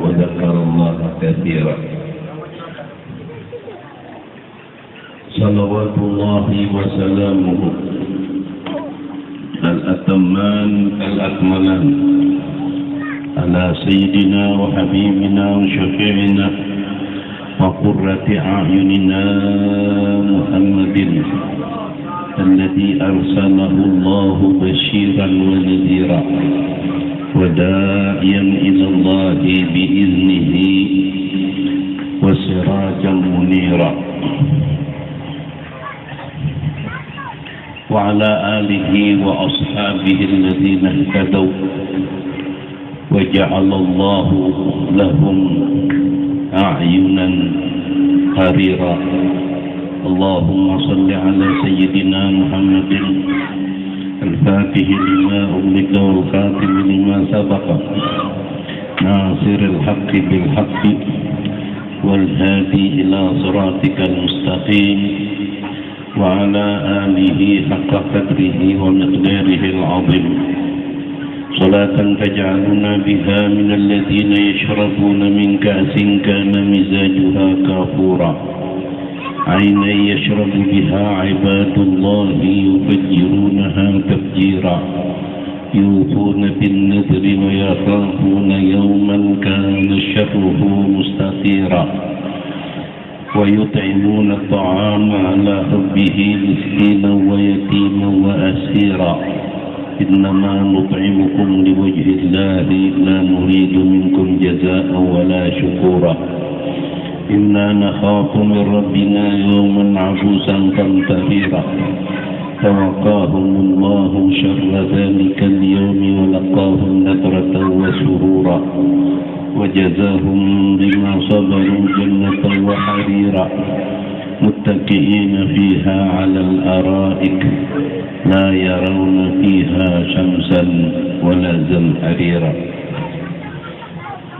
وذكر الله كثيرا. صلوات الله وسلامه الأتمان الأكملان على سيدنا وحبيبنا وشفيعنا وقرة أعيننا محمد الذي أرسله الله بشيرا ونذيرا وداعيا إلى الله بإذنه وسراجا منيرا، وعلى آله وأصحابه الذين اهتدوا وجعل الله لهم أعينا حريرا. اللهم صل على سيدنا محمد الفاتح لما أغلق والخاتم لما سبق ناصر الحق بالحق والهادي إلى صراطك المستقيم وعلى آله حق قدره ومقداره العظيم، صلاة تجعلنا بها من الذين يشربون من كأس كان مزاجها كافورا، عينا يشرب بها عباد الله يفجرونها تفجيرا، يوفون بالنذر ويخافون يوما كان شره مستطيرا، ويطعمون الطعام على حبه مسكينا ويتيما وأسيرا، إنما نطعمكم لوجه الله لا نريد منكم جزاء ولا شكورا، إنا نخاف من ربنا يوما عبوسا قمطريرا، فوقاهم الله شر ذلك اليوم ولقاهم نضرة وسرورا، وجزاهم بما صبروا جنة وحريرا، متكئين فيها على الأرائك لا يرون فيها شمسا ولا زمهريرا.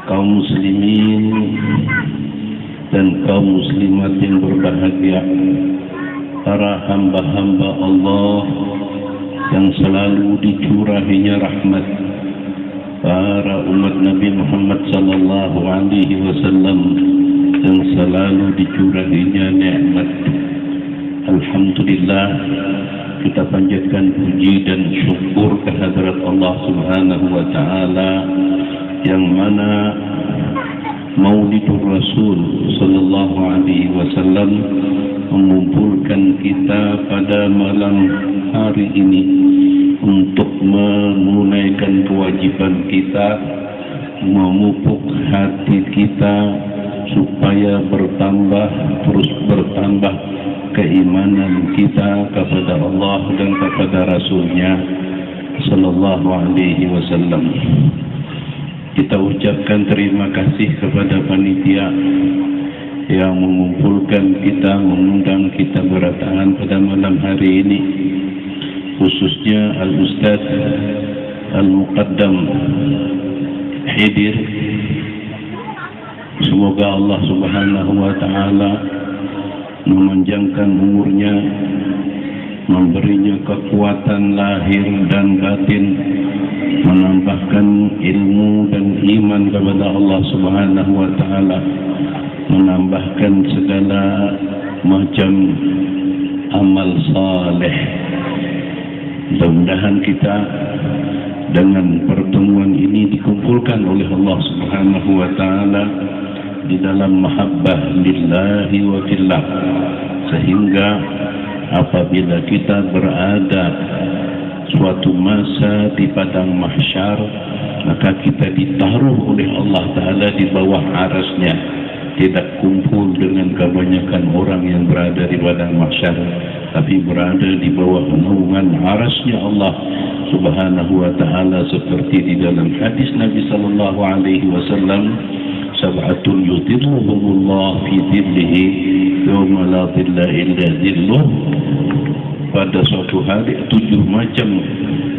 Kaum muslimin dan kaum muslimat yang berbahagia, para hamba-hamba Allah yang selalu dicurahinya rahmat, para umat Nabi Muhammad sallallahu alaihi wasallam yang selalu dicurahinya nikmat. Alhamdulillah, kita panjatkan puji dan syukur kehadirat Allah Subhanahu wa taala yang mana Maulidur Rasul sallallahu alaihi wasallam mengumpulkan kita pada malam hari ini untuk menunaikan kewajiban kita, memupuk hati kita supaya terus bertambah keimanan kita kepada Allah dan kepada Rasul-Nya sallallahu alaihi wasallam. Kita ucapkan terima kasih kepada panitia yang mengumpulkan kita, mengundang kita berdatangan pada malam hari ini, khususnya Al-Ustaz Al-Muqaddam Hidir. Semoga Allah Subhanahu wa taala memanjangkan umurnya, memberinya kekuatan lahir dan batin, menambahkan ilmu dan iman kepada Allah Subhanahu wa taala, menambahkan segala macam amal saleh. Mudah-mudahan kita dengan pertemuan ini dikumpulkan oleh Allah Subhanahu wa taala di dalam mahabbah lillahi wa fillah, sehingga apabila kita berada suatu masa di padang mahsyar, maka kita ditaruh oleh Allah Ta'ala di bawah arasnya, tidak kumpul dengan kebanyakan orang yang berada di padang mahsyar, tapi berada di bawah naungan arasnya Allah Subhanahu wa Ta'ala, seperti di dalam hadis Nabi sallallahu alaihi wasallam, sab'atun yudhilluhumullah fi dhillihi yawma la dhilla illa dhilluh. Pada suatu hari 7 macam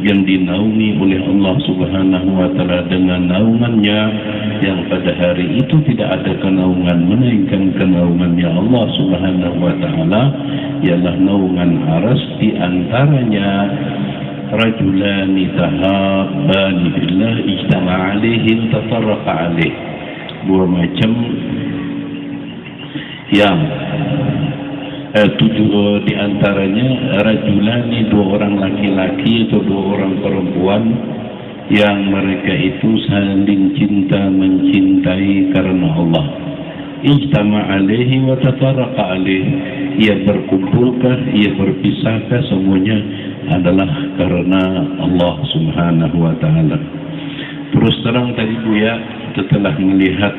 yang dinaungi oleh Allah Subhanahu wa taala dengan naungannya, yang pada hari itu tidak ada kenaungan melainkan kenaungannya Allah Subhanahu wa taala, ialah naungan aras, di antaranya rajulani tahabbani fillah ijtama'a alaihi tafarraqa alaih. Dua macam yang di antaranya rajulani, dua orang laki-laki atau dua orang perempuan yang mereka itu saling cinta mencintai karena Allah. Ijtama' alaihi wa tafarraqa alaihi, ia berkumpulkah, ia berpisahkah, semuanya adalah karena Allah Subhanahu wa taala. Terus terang tadi Buya setelah melihat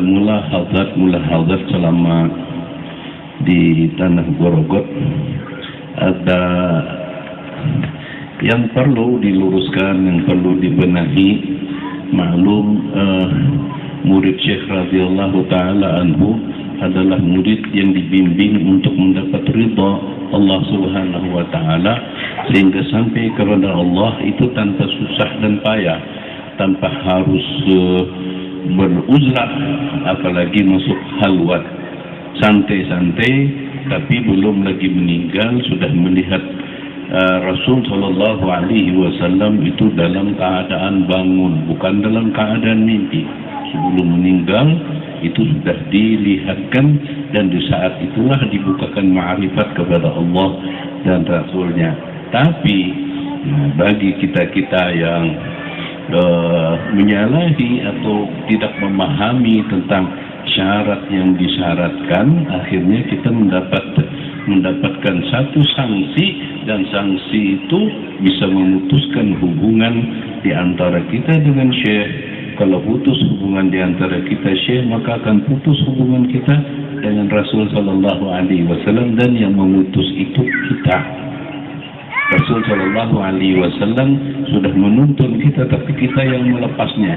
mulahadzat selama di Tanah Gorogot, ada yang perlu diluruskan, yang perlu dibenahi. Maklum murid Syekh radhiyallahu taala anhu adalah murid yang dibimbing untuk mendapat ridha Allah Subhanahu wa taala, sehingga sampai kepada Allah itu tanpa susah dan payah, tanpa harus beruzlah, apalagi masuk halwat, santai-santai. Tapi belum lagi meninggal sudah melihat Rasul Shallallahu Alaihi Wasallam itu dalam keadaan bangun, bukan dalam keadaan mimpi. Sebelum meninggal itu sudah dilihatkan, dan di saat itulah dibukakan ma'rifat kepada Allah dan Rasulnya. Tapi bagi kita-kita yang menyalahi atau tidak memahami tentang syarat yang disyaratkan, akhirnya kita mendapatkan satu sanksi, dan sanksi itu bisa memutuskan hubungan di antara kita dengan Syekh. Kalau putus hubungan di antara kita Syekh, maka akan putus hubungan kita dengan Rasul Sallallahu Alaihi Wasallam, dan yang memutus itu kita. Rasul Sallallahu Alaihi Wasallam sudah menuntun kita, tapi kita yang melepasnya.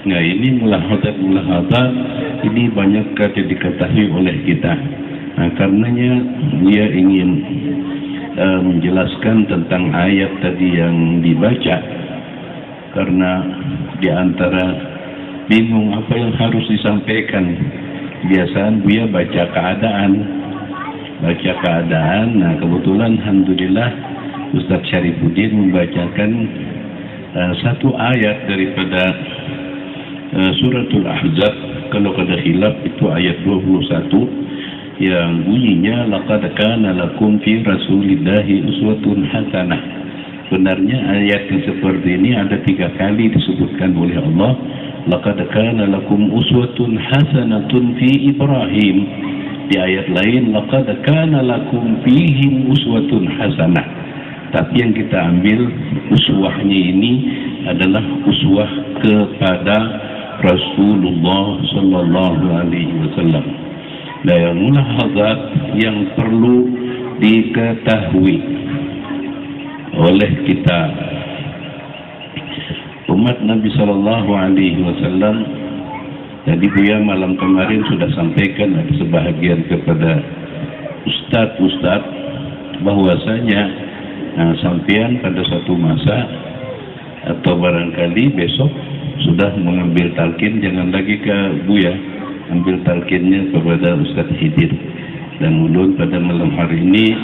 Nah, ini mulahadzat ini banyak kali diketahui oleh kita. Nah, karenanya dia ingin menjelaskan tentang ayat tadi yang dibaca, karena di antara bingung apa yang harus disampaikan. Biasanya dia baca keadaan. Nah, kebetulan alhamdulillah Ustaz Syarifuddin membacakan satu ayat daripada suratul Ahzab. Kalau ada khilaf itu ayat 21 yang bunyinya laqad kana lakum fi rasulillahi uswatun hasanah. Sebenarnya ayat yang seperti ini ada 3 kali disebutkan oleh Allah. Laqad kana lakum uswatun hasanatun fi Ibrahim. Di ayat lain laqad kana lakum fihim uswatun hasanah. Tapi yang kita ambil uswahnya ini adalah uswah kepada Rasulullah Sallallahu Alaihi Wasallam. Dan yang mulahadzat yang perlu diketahui oleh kita umat Nabi Sallallahu Alaihi Wasallam. Jadi Buya malam kemarin sudah sampaikan ada sebahagian kepada ustadz bahwasanya sampean pada suatu masa atau barangkali besok sudah mengambil talqin, jangan lagi ke Buya, ambil talqinnya kepada Ustadz Hidir. Dan ulun pada malam hari ini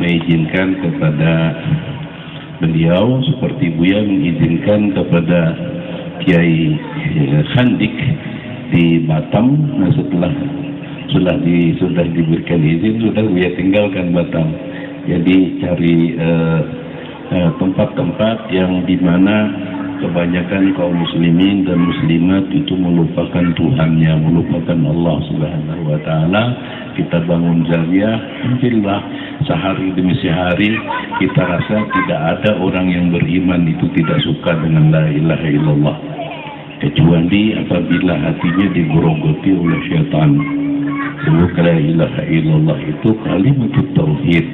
mengizinkan kepada beliau seperti Buya mengizinkan kepada Kiai Khandik di Batam. Nah, sudah diberikan izin, sudah Buya tinggalkan Batam. Jadi cari tempat-tempat yang dimana kebanyakan kaum muslimin dan muslimat itu melupakan Tuhannya, melupakan Allah Subhanahu wa taala. Kita bangun zawiyah, alhamdulillah sehari demi sehari kita rasa tidak ada orang yang beriman itu tidak suka dengan la ilaha illallah, kecuali apabila hatinya digerogoti oleh syaitan. Sebab la ilaha illallah itu kalimat tauhid,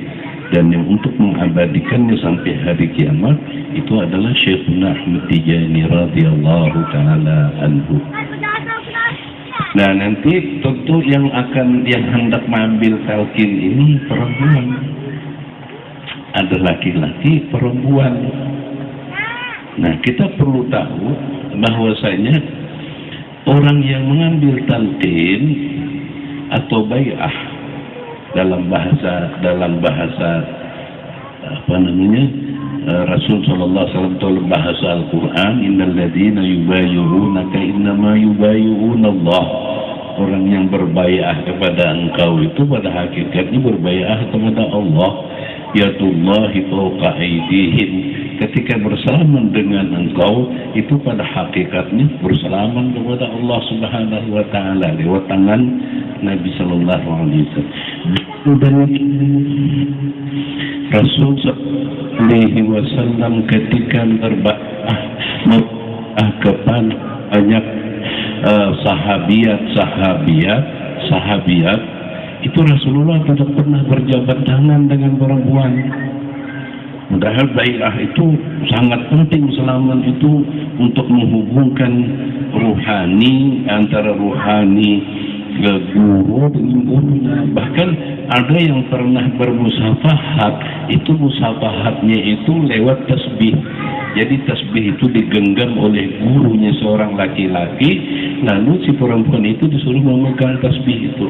dan yang untuk mengabadikannya sampai hari kiamat itu adalah Syekhuna Ahmad Tijani radhiyallahu taala anhu. Nah, nanti tentu yang hendak mengambil talqin ini perempuan, ada laki-laki, perempuan. Nah, kita perlu tahu bahwasanya orang yang mengambil talqin atau bai'ah dalam bahasa Rasul sallallahu alaihi wasallam dalam bahasa Al-Qur'an, innal ladzina yubayyi'unaka innama yubayyi'una Allah. Orang yang berbaiat kepada engkau itu pada hakikatnya berbaiat kepada Allah. Yadullahi fawqa aydihim. Ketika bersalaman dengan engkau itu pada hakikatnya bersalaman kepada Allah Subhanahu wa taala lewat tangan Nabi sallallahu alaihi wasallam. Dan Rasul sallallahu alaihi wasallam ketika berbaiat kepada banyak sahabiat itu Rasulullah tidak pernah berjabat tangan dengan perempuan. Padahal bai'ah itu sangat penting selama itu untuk menghubungkan ruhani antara ruhani guru dengan gurunya. Bahkan ada yang pernah bermusafahat, itu musafahatnya itu lewat tasbih. Jadi tasbih itu digenggam oleh gurunya seorang laki-laki, lalu si perempuan itu disuruh memegang tasbih itu.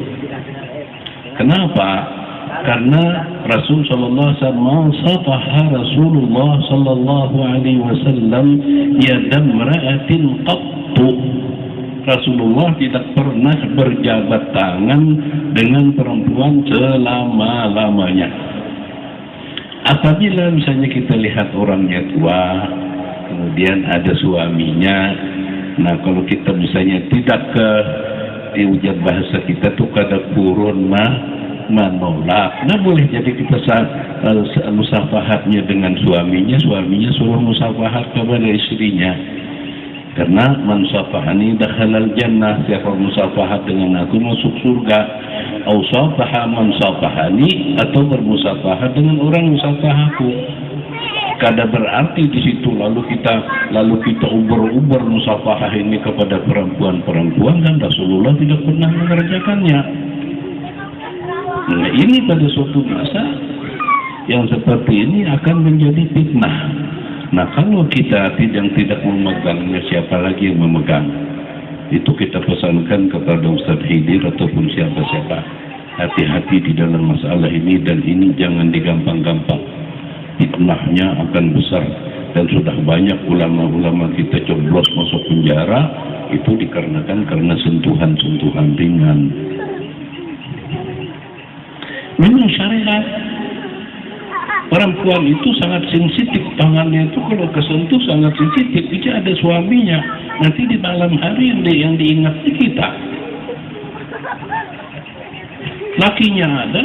Kenapa? Karena Rasul sallallahu alaihi wasallam safaha Rasulullah sallallahu alaihi wasallam yadam ra'atin qattu. Rasulullah tidak pernah berjabat tangan dengan perempuan selama-lamanya. Apabila misalnya kita lihat orangnya tua, kemudian ada suaminya, nah kalau kita misalnya tidak diujar bahasa kita tuh kada kurun menolak, nah boleh jadi kita musafahatnya dengan suaminya suruh musafahat kepada istrinya. Karena man safahani dakhalal jannah, siapa musafahat dengan aku masuk surga. Au safaha man safahani, atau bermusafahat dengan orang musafahaku. Kada berarti di situ lalu kita uber-uber musafahah ini kepada perempuan-perempuan, dan Rasulullah tidak pernah mengerjakannya. Nah, ini pada suatu masa yang seperti ini akan menjadi fitnah. Nah, kalau kita tidak memegangnya, siapa lagi yang memegang? Itu kita pesankan kepada Ustaz Hidir ataupun siapa-siapa. Hati-hati di dalam masalah ini, dan ini jangan digampang-gampang. Fitnahnya akan besar, dan sudah banyak ulama-ulama kita coblos masuk penjara itu dikarenakan karena sentuhan-sentuhan ringan. Memang syariat perempuan itu sangat sensitif, tangannya itu kalau kesentuh sangat sensitif. Jika ada suaminya, nanti di malam hari yang diingat kita. Lakinya ada,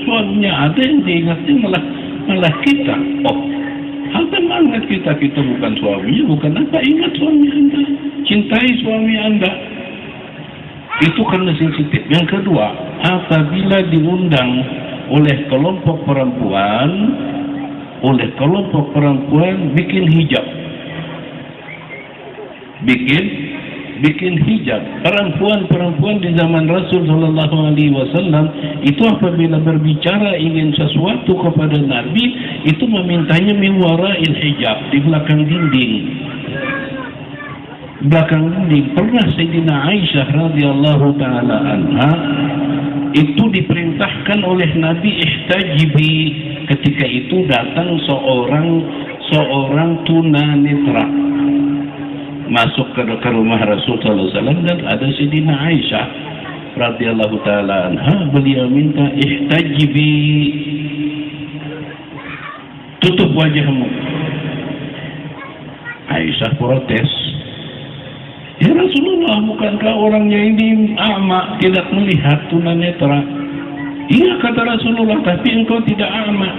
suaminya ada, yang diingatnya malah kita. Oh, apa mangat kita bukan suaminya, bukan apa, ingat suami Anda, cintai suami Anda. Itu karena sensitif. Yang kedua, apabila diundang oleh kelompok perempuan bikin hijab, bikin hijab. Perempuan di zaman Rasul sallallahu alaihi wasallam itu apabila berbicara ingin sesuatu kepada Nabi itu memintanya min wara'il hijab, di belakang dinding. Pernah Sayyidina Aisyah radhiyallahu taala anha itu diperintahkan oleh Nabi ihtajibi. Ketika itu datang seorang tunanetra masuk ke rumah Rasul sallallahu alaihi wasallam, dan ada Sayyidina Aisyah radhiyallahu taala anha, beliau minta ihtajibi, tutup wajahmu. Aisyah protes, ya Rasulullah, bukankah orangnya ini a'ma, tidak melihat, tunanetra? Iya, kata Rasulullah, tapi engkau tidak a'ma,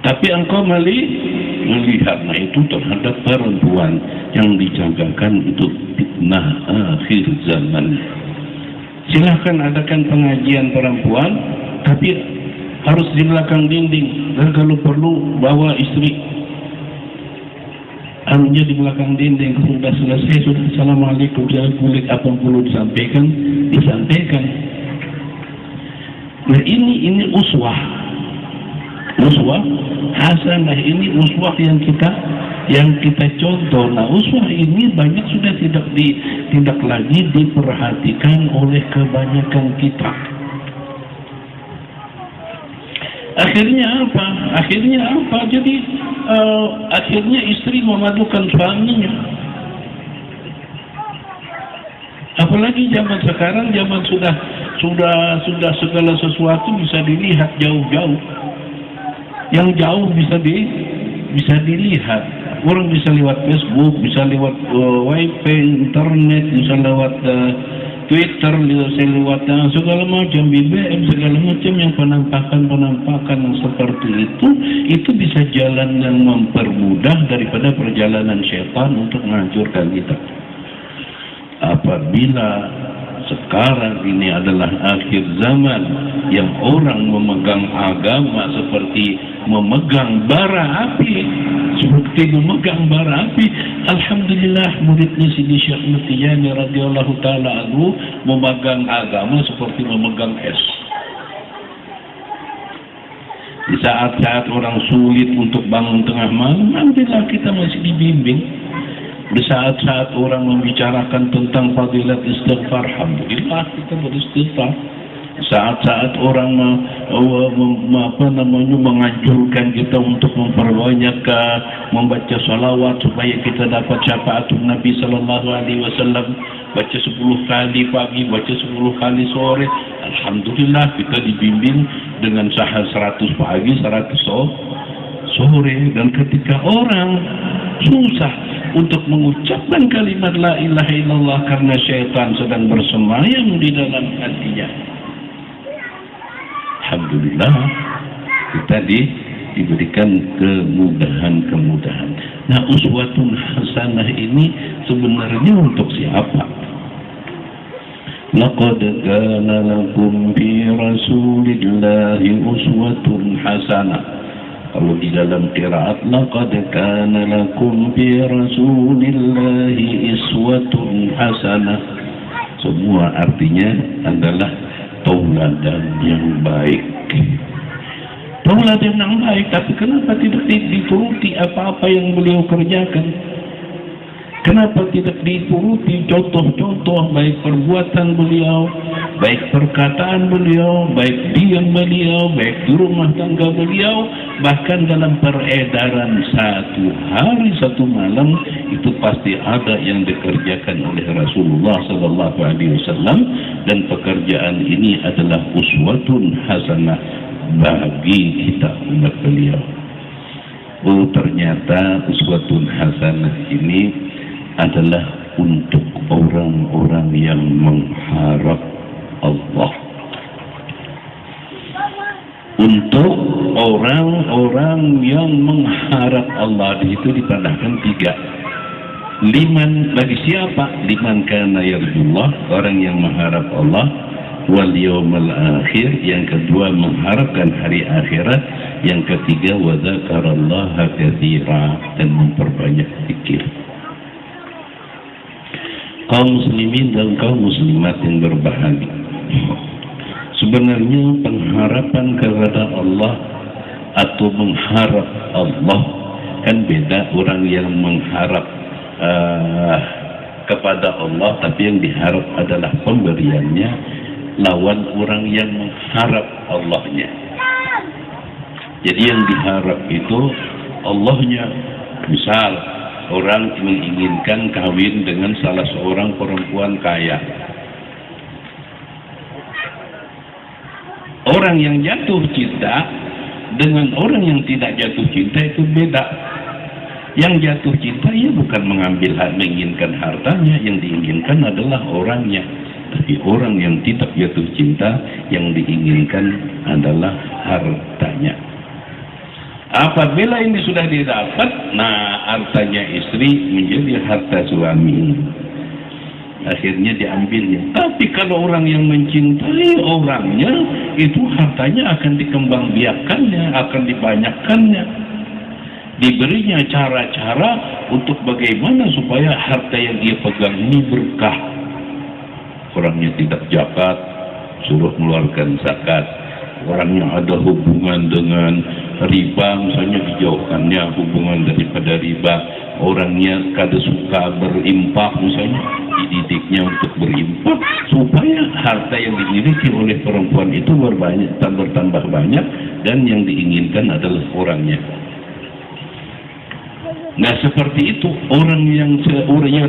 tapi engkau melihat. Nah, itu terhadap perempuan yang dijagakan itu fitnah akhir zaman. Silahkan adakan pengajian perempuan, tapi harus di belakang dinding, dan kalau perlu bawa istri, anunya di belakang dinding. Sudah selesai, sudah assalamualaikum, jangan kulit apa yang perlu disampaikan. Nah, ini uswah hasanah, ini uswah yang kita contoh. Nah, uswah ini banyak sudah tidak lagi diperhatikan oleh kebanyakan kita. Akhirnya apa? Jadi akhirnya istri memadukan suaminya. Apalagi zaman sekarang, zaman sudah segala sesuatu bisa dilihat jauh-jauh. Yang jauh bisa dilihat. Orang bisa lewat Facebook, bisa lewat WiFi, internet, bisa lewat Twitter, bisa lewat segala macam BBM, segala macam yang penampakan seperti itu bisa jalan yang mempermudah daripada perjalanan syaitan untuk menghancurkan kita. Apabila sekarang ini adalah akhir zaman yang orang memegang agama seperti memegang bara api, alhamdulillah muridnya Sidi Syekh Mutijani radhiyallahu taala anhu memegang agama seperti memegang es. Di saat-saat orang sulit untuk bangun tengah malam, alhamdulillah kita masih dibimbing. Di saat-saat orang membicarakan tentang fadilat istighfar, alhamdulillah kita beristighfar. Saat-saat orang menganjurkan kita untuk memperbanyak membaca salawat supaya kita dapat syafaat Nabi sallallahu alaihi wasallam, baca 10 kali pagi, baca 10 kali sore. Alhamdulillah kita dibimbing dengan sahal 100 pagi, 100 sore. Dan ketika orang susah untuk mengucapkan kalimat la ilaha illallah karena syaitan sedang bersemayam di dalam hatinya, alhamdulillah kita diberikan kemudahan. Nah, uswatun hasanah ini sebenarnya untuk siapa? Laqad kana lakum fi rasulillahi uswatun hasanah. Kalau di dalam qiraat laqad kana lakum fi rasulillahi iswatun hasanah, semua artinya adalah tauladan yang baik. Tauladan yang baik, tapi kenapa tidak dituruti apa-apa yang beliau kerjakan? Kenapa tidak dituruti contoh-contoh baik perbuatan beliau, baik perkataan beliau, baik diam beliau, baik di rumah tangga beliau, bahkan dalam peredaran satu hari satu malam itu pasti ada yang dikerjakan oleh Rasulullah sallallahu alaihi wasallam, dan pekerjaan ini adalah uswatun hasanah bagi kita umat beliau. Oh, ternyata uswatun hasanah ini adalah untuk orang-orang yang mengharap Allah. Untuk orang-orang yang mengharap Allah, di situ ditandahkan 3. Liman, bagi siapa? Liman kana yarjullah, orang yang mengharap Allah, wal yawmal akhir, yang kedua mengharapkan hari akhirat, yang ketiga wa dzakarallaha katsira, dan memperbanyak zikir. Kaum muslimin dan kaum muslimat yang berbahagia, sebenarnya pengharapan kepada Allah atau mengharap Allah kan beda. Orang yang mengharap kepada Allah tapi yang diharap adalah pemberiannya, lawan orang yang mengharap Allahnya. Jadi yang diharap itu Allahnya. Misal orang menginginkan kawin dengan salah seorang perempuan kaya. Orang yang jatuh cinta dengan orang yang tidak jatuh cinta itu beda. Yang jatuh cinta ya bukan menginginkan hartanya, yang diinginkan adalah orangnya. Tapi orang yang tidak jatuh cinta, yang diinginkan adalah hartanya. Apabila ini sudah didapat, nah hartanya istri menjadi harta suami, akhirnya diambilnya. Tapi kalau orang yang mencintai orangnya, itu hartanya akan dikembangbiakannya, akan dibanyakkannya, diberinya cara-cara untuk bagaimana supaya harta yang dia pegang ini berkah. Orangnya tidak zakat, suruh mengeluarkan zakat. Orangnya ada hubungan dengan riba, misalnya dijauhkannya hubungan daripada riba. Orangnya kada suka berimpak, misalnya dididiknya untuk berinfak supaya harta yang dimiliki oleh perempuan itu bertambah banyak dan yang diinginkan adalah orangnya. Nah seperti itu orang yang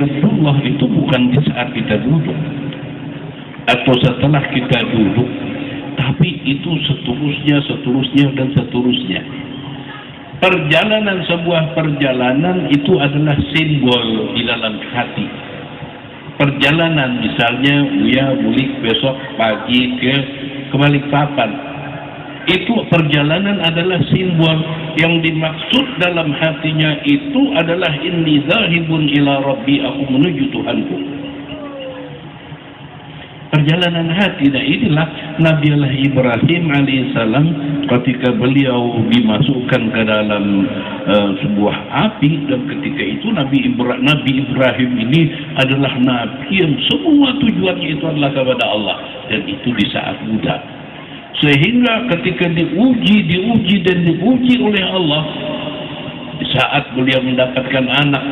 Rasulullah itu bukan di saat kita duduk atau setelah kita duduk, tapi itu seterusnya dan seterusnya. Sebuah perjalanan itu adalah simbol di dalam hati. Perjalanan misalnya Buya mulik besok pagi ke Balikpapan, itu perjalanan adalah simbol yang dimaksud dalam hatinya itu adalah inni zahibun ila rabbi, aku menuju Tuhanku. Perjalanan hati. Nah inilah Nabi Allah Ibrahim alaihissalam ketika beliau dimasukkan ke dalam sebuah api, dan ketika itu Nabi Ibrahim ini adalah Nabi yang semua tujuannya itu adalah kepada Allah, dan itu di saat muda. Sehingga ketika diuji oleh Allah, di saat beliau mendapatkan anak,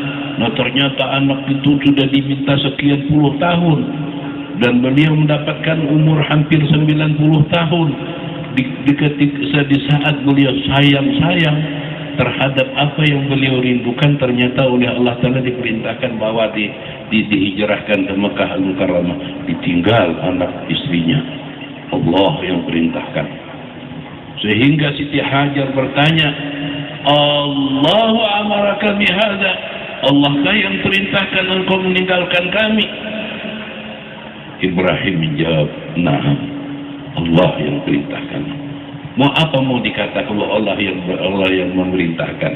nah ternyata anak itu sudah diminta sekian puluh tahun. Dan beliau mendapatkan umur hampir 90 tahun. Di saat beliau sayang terhadap apa yang beliau rindukan, ternyata oleh Allah Ta'ala diperintahkan bahwa dihijrahkan ke Mekah Al-Mukarramah, ditinggal anak istrinya. Allah yang perintahkan. Sehingga Siti Hajar bertanya, Allahu amaraka bihadza, Allahkah yang perintahkan engkau meninggalkan kami? Ibrahim menjawab, na'am, Allah yang perintahkan. Mau apa mau dikatakan kalau Allah yang memerintahkan?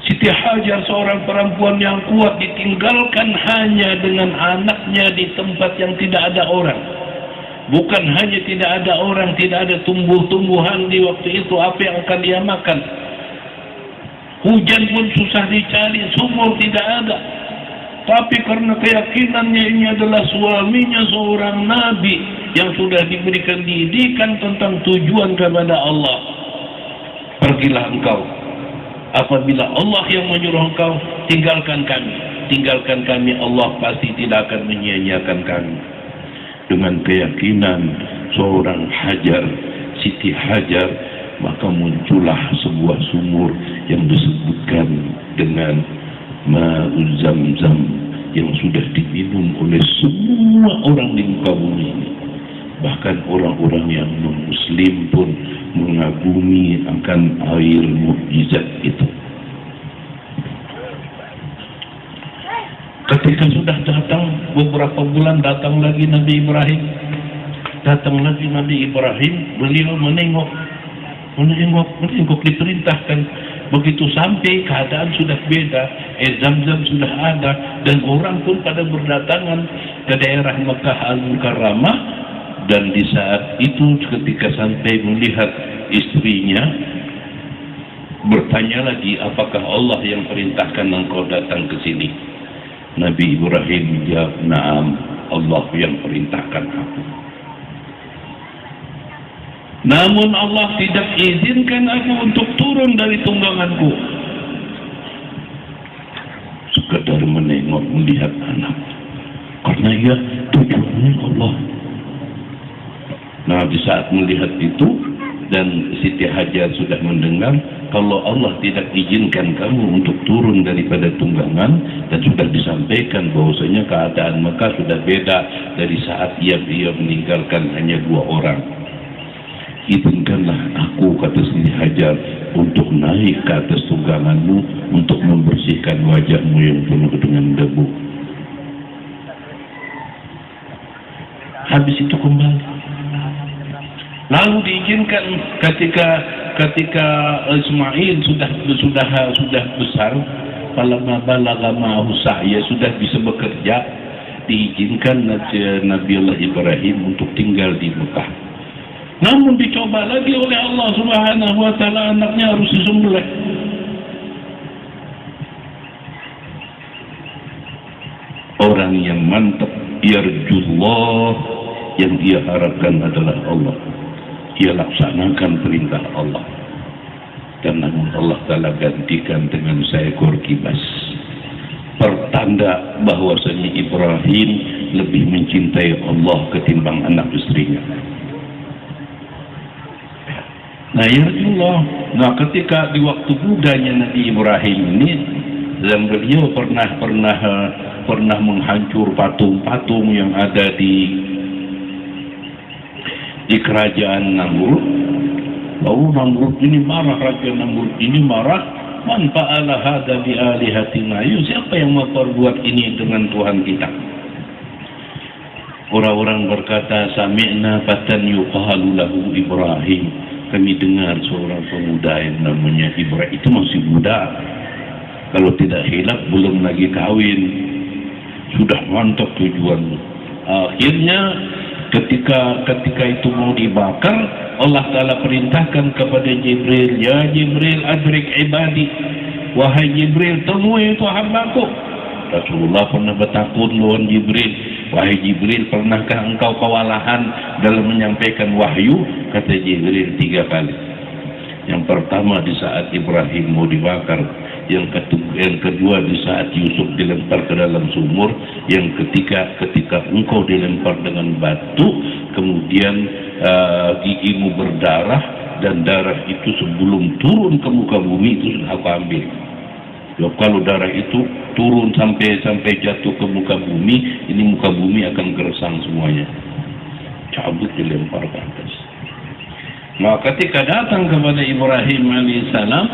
Siti Hajar seorang perempuan yang kuat ditinggalkan hanya dengan anaknya di tempat yang tidak ada orang. Bukan hanya tidak ada orang, tidak ada tumbuh-tumbuhan di waktu itu, apa yang akan dia makan? Hujan pun susah dicari, sumur tidak ada. Tapi karena keyakinannya ini adalah suaminya seorang nabi yang sudah diberikan didikan tentang tujuan kepada Allah, pergilah engkau. Apabila Allah yang menyuruh engkau, tinggalkan kami, Allah pasti tidak akan menyia-nyiakan kami. Dengan keyakinan seorang Hajar, Siti Hajar, maka muncullah sebuah sumur yang disebutkan dengan Ma'uz Zamzam, yang sudah diminum oleh semua orang di muka bumi ini. Bahkan orang-orang yang non-muslim pun mengagumi akan air mukjizat itu. Ketika sudah datang beberapa bulan, datang lagi Nabi Ibrahim, beliau menengok diperintahkan. Begitu sampai keadaan sudah beda, Zamzam sudah ada, dan orang pun pada berdatangan ke daerah Mekah Al-Mukarramah. Dan di saat itu ketika sampai melihat istrinya, bertanya lagi, apakah Allah yang perintahkan engkau datang ke sini? Nabi Ibrahim menjawab, na'am, Allah yang perintahkan aku. Namun Allah tidak izinkan aku untuk turun dari tungganganku. Sekadar menengok, melihat anak. Karena ia tujuannya Allah. Nah di saat melihat itu, dan Siti Hajar sudah mendengar kalau Allah tidak izinkan kamu untuk turun daripada tunggangan, dan sudah disampaikan bahwasanya keadaan Mekah sudah beda dari saat ia meninggalkan hanya 2 orang. Izinkanlah aku, kata Siti Hajar, untuk naik ke atas tungganganmu untuk membersihkan wajahmu yang penuh dengan debu. Habis itu kembali. Lalu diizinkan ketika Ismail sudah besar, falamma balagha ma'ahu sa'ya, sudah bisa bekerja, diizinkan Nabi Allah Ibrahim untuk tinggal di Mekah. Namun dicoba lagi oleh Allah Subhanahu wa Ta'ala, anaknya harus disembelih. Orang yang mantap, yarjullah, yang dia harapkan adalah Allah. Ia laksanakan perintah Allah. Dan namun Allah Ta'ala gantikan dengan seekor kibas. pertanda bahwasanya Ibrahim lebih mencintai Allah ketimbang anak istrinya. Nah ya Rasulullah, nah ketika di waktu mudanya Nabi Ibrahim ini, dan beliau pernah menghancur patung-patung yang ada di kerajaan Namrud. Lalu Namrud ini marah, Raja Namrud ini marah, man fa'ala hadza bi alihatina, siapa yang memperbuat ini dengan Tuhan kita? Orang-orang berkata, sami'na fatan yuqalu lahu Ibrahim, kami dengar seorang pemuda yang namanya Ibrahim, itu masih muda, kalau tidak hilaf belum lagi kawin, sudah mantap tujuanmu. Akhirnya ketika itu mau dibakar, Allah Ta'ala perintahkan kepada Jibril, ya Jibril adrik ibadi, wahai Jibril temui itu hambaku. Rasulullah pernah bertakun lawan Jibril, wahai Jibril pernahkah engkau kewalahan dalam menyampaikan wahyu? Kata Jibril 3 kali. Yang pertama di saat Ibrahim mau dibakar, yang kedua di saat Yusuf dilempar ke dalam sumur, yang ketika engkau dilempar dengan batu, kemudian gigimu berdarah, dan darah itu sebelum turun ke muka bumi itu sudah aku ambil. Ya, kalau darah itu turun sampai jatuh ke muka bumi, ini muka bumi akan gersang semuanya, cabut dilempar ke atas. Nah ketika datang kepada Ibrahim alaihissalam,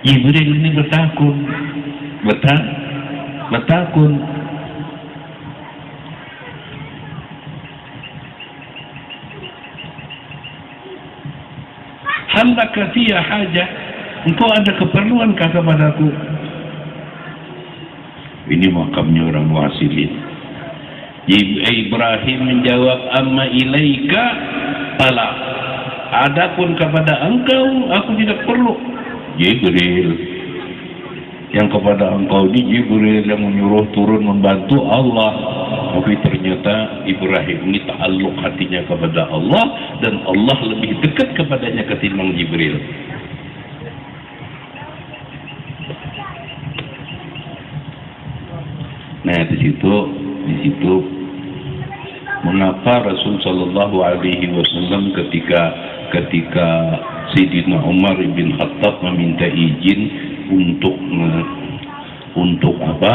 Jibril ini bertakun. Halaka fiya hajah, engkau ada keperluankah kepadaku? Ini makamnya orang wasilin. Ibrahim menjawab, amma ilaika ala, adapun kepada engkau aku tidak perlu. Jibril, yang kepada engkau ini Jibril yang menyuruh turun membantu Allah. Tapi ternyata Ibrahim ini ta'alluq hatinya kepada Allah, dan Allah lebih dekat kepadanya ketimbang Jibril. Nah di situ mengapa Rasul Shallallahu Alaihi Wasallam ketika Sayyidina Umar bin Khattab meminta izin untuk apa?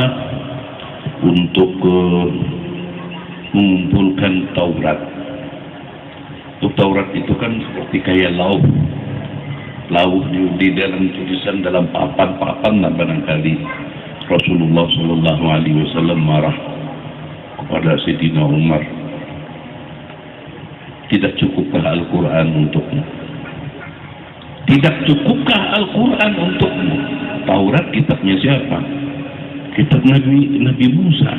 Untuk mengumpulkan Taurat. Untuk Taurat itu kan seperti kayak lauh di dalam tulisan dalam papan lah barangkali. Rasulullah Shallallahu Alaihi Wasallam marah kepada Sayyidina Umar. Tidak cukupkah Al-Quran untukmu? Tidak cukupkah Al-Quran untukmu? Taurat kitabnya siapa? Kitab Nabi Musa.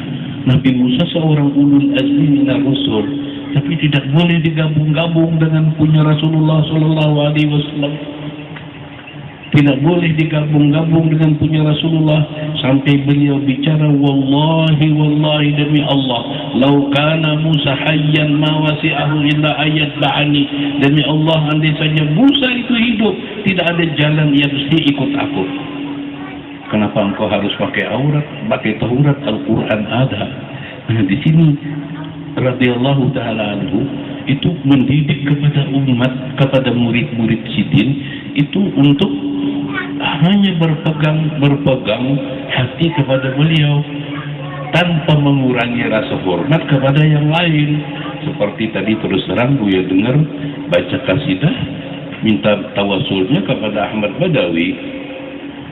Nabi Musa seorang ulul azmi minar rusul, tapi tidak boleh digabung-gabung dengan punya Rasulullah Shallallahu Alaihi Wasallam. Tidak boleh digabung-gabung dengan punya Rasulullah, sampai beliau bicara, wallahi demi Allah, lau kana Musa hayyan ma wasi'ahu illa ayat ba'ani, demi Allah andai saja Musa itu hidup, tidak ada jalan ia mesti ikut aku. Kenapa engkau harus pakai Taurat? Al-Quran ada. Nah di sini radhiyallahu taala anhu itu mendidik kepada umat, kepada murid-murid sidin itu untuk hanya berpegang hati kepada beliau tanpa mengurangi rasa hormat kepada yang lain. Seperti tadi terus terang Buya dengar baca kasidah minta tawasulnya kepada Ahmad Badawi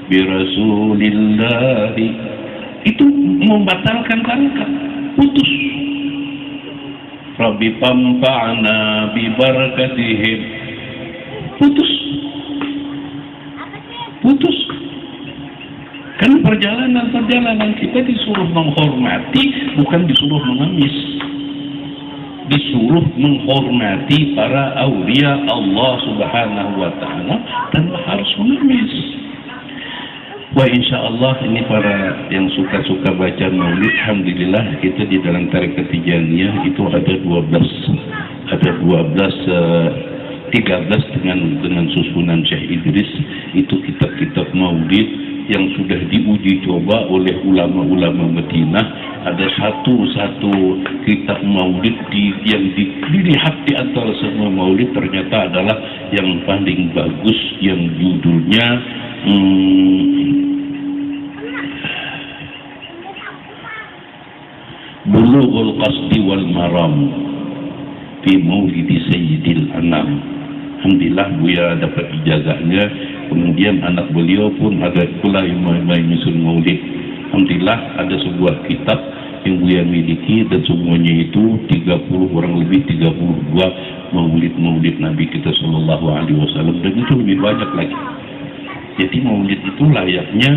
bi Rasulillahi, itu membatalkan tarikat, putus. Rabbi pamfa'na bi barakatihim, putus. Kan perjalanan kita disuruh menghormati, bukan disuruh mengemis. Disuruh menghormati para aulia Allah Subhanahu wa ta'ala tanpa harus mengemis. Wah, insya Allah ini para yang suka-suka baca maulid, alhamdulillah kita di dalam tarekat Tijaniyah itu ada 12 13 dengan susunan Syekh Idris, itu kitab-kitab maulid yang sudah diuji coba oleh ulama-ulama Madinah. Ada satu kitab maulid yang dilihat di antara semua maulid ternyata adalah yang paling bagus, yang judulnya Bulughul Qasdi wal Maram fi Maulidi Sayyidil Anam. Alhamdulillah Buya dapat ijazahnya, kemudian anak beliau pun ada pula yang menyusun maulid. Alhamdulillah ada sebuah kitab yang Buya miliki, dan semuanya itu 30 kurang lebih 32 maulid Nabi kita Sallallahu Alaihi Wasallam, dan itu lebih banyak lagi. Jadi maulid itu layaknya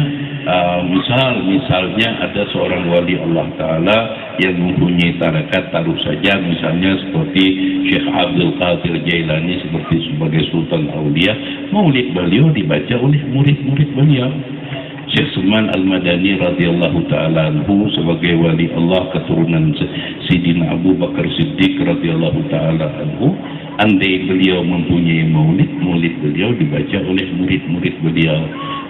misalnya ada seorang wali Allah Ta'ala yang mempunyai tarekat, taruh saja misalnya seperti Syekh Abdul Qadir Jailani sebagai Sultan Aulia, maulid beliau dibaca oleh murid-murid beliau. Syekh Sulman Al-Madani radhiyallahu ta'ala anhu sebagai wali Allah keturunan Sidina Abu Bakar Siddiq radhiyallahu ta'ala anhu, andai beliau mempunyai maulid beliau dibaca oleh murid-murid beliau.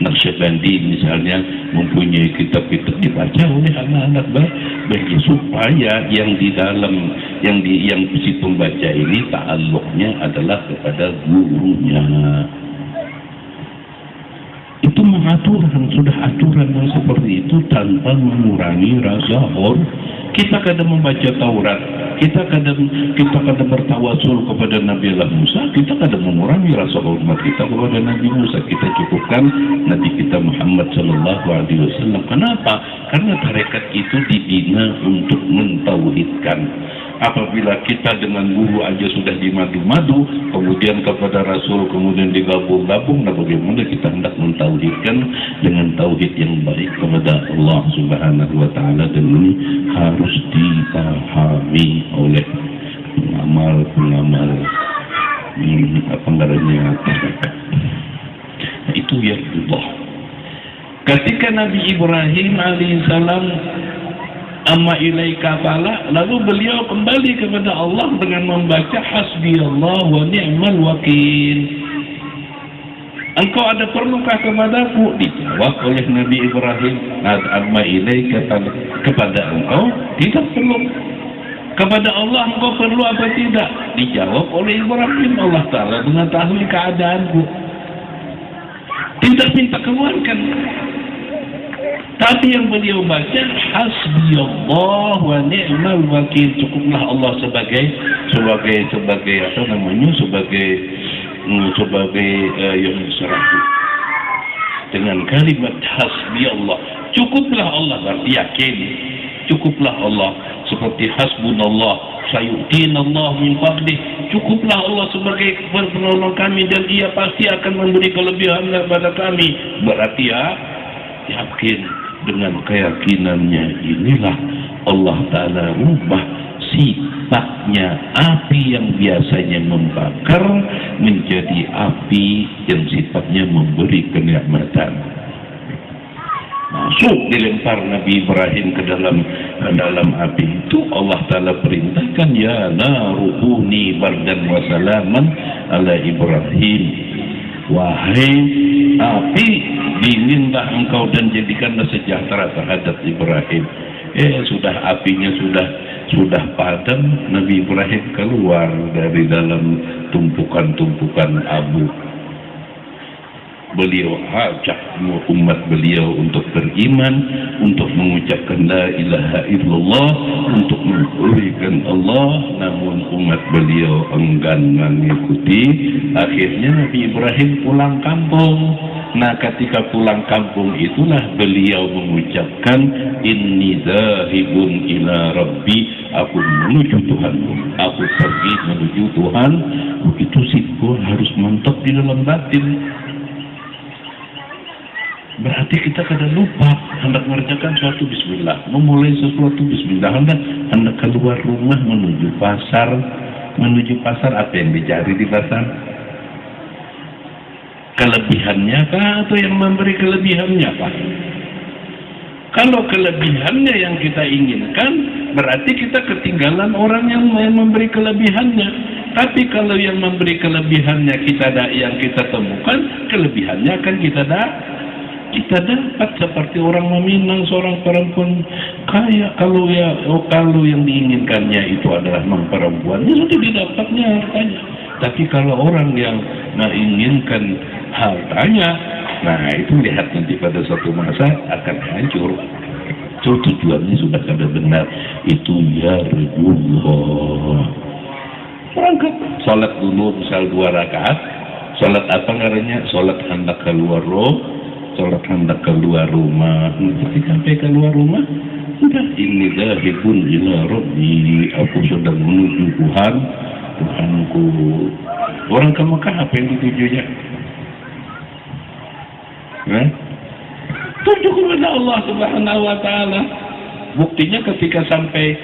Naqsyabandi misalnya mempunyai kitab-kitab dibaca oleh anak-anak bayi, supaya yang di dalam yang si pembaca ini ta'alluqnya adalah kepada gurunya. Itu sudah aturan yang seperti itu tanpa mengurangi rasa hormat. Kita kadang membaca Taurat, kita kadang bertawasul kepada Nabi Allah Musa, kita kadang mengurangi rasa hormat kita kepada Nabi Musa. Kita cukupkan Nabi kita Muhammad Sallallahu Alaihi Wasallam. Kenapa? Karena tarekat itu dibina untuk mentauhidkan. Apabila kita dengan guru aja sudah dimadu-madu, kemudian kepada Rasul, kemudian digabung-gabung, nah bagaimana kita hendak mentauhidkan dengan tauhid yang baik kepada Allah Subhanahu wa Ta'ala, dan ini harus dipahami oleh pengamal tarekat. Nah, itu ya Allah. Ketika Nabi Ibrahim alaihissalam amma ilaika fala, lalu beliau kembali kepada Allah dengan membaca hasbiyallah wa ni'mal wakil. Engkau ada perlukah kepadaku? Dijawab oleh Nabi Ibrahim, amma ilaika fala, kepada engkau tidak perlu. Kepada Allah engkau perlu apa tidak? Dijawab oleh Ibrahim, Allah Ta'ala mengetahui keadaanku, tidak minta keluarkan. Tapi yang beliau baca hasbiyallah wa ni'mal wakil, cukuplah Allah sebagai apa namanya, sebagai yang serah. Dengan kalimat hasbiyallah, cukuplah Allah, berarti yakin, cukuplah Allah, seperti hasbunallah sayu'tinallah min fadlih, cukuplah Allah sebagai penolong kami dan Ia pasti akan memberi kelebihan kepada kami. Berarti ya yakin. Dengan keyakinannya inilah Allah Ta'ala rubah sifatnya api yang biasanya membakar menjadi api yang sifatnya memberi kenikmatan. Masuk dilempar Nabi Ibrahim ke dalam api itu, Allah Ta'ala perintahkan, ya naruhuni bardan wa salaman ala Ibrahim, wahai api dinginlah engkau dan jadikanlah sejahtera terhadap Ibrahim. Sudah apinya sudah padam, Nabi Ibrahim keluar dari dalam tumpukan abu. Beliau ajak umat beliau untuk beriman, untuk mengucapkan la ilaha illallah, untuk menghormati Allah, namun umat beliau enggan mengikuti. Akhirnya Nabi Ibrahim pulang kampung. Nah, ketika pulang kampung itulah beliau mengucapkan, inni zahibun ila rabbi, aku menuju Tuhanku, aku pergi menuju Tuhan. Begitu sih, harus mantap di dalam batin. Berarti kita kadang lupa hendak mengerjakan suatu bismillah, memulai sesuatu bismillah, hendak keluar rumah menuju pasar apa yang dicari di pasar? Kelebihannya kah atau yang memberi kelebihannya kah? Kalau kelebihannya yang kita inginkan, berarti kita ketinggalan orang yang memberi kelebihannya. Tapi kalau yang memberi kelebihannya yang kita temukan, kelebihannya akan kita dapat seperti orang meminang seorang perempuan kaya. Kalau yang diinginkannya itu adalah perempuan, ya sudah didapatnya hartanya. Tapi kalau orang yang menginginkan hartanya, nah itu lihat nanti pada suatu masa akan hancur. Itu tujuannya sudah kada benar. Itu ya Rasulullah. Berangkat sholat dulu misal 2 rakaat. Sholat apa ngarannya? Sholat hendak keluar sholat hendak keluar rumah. Ketika sampai keluar rumah, sudah ini dzahibun ila rabbi, aku sudah menuju Tuhanku. Orang ke Mekah apa yang ditujunya? Tuju kepada Allah Subhanahu wa taala. Buktinya ketika sampai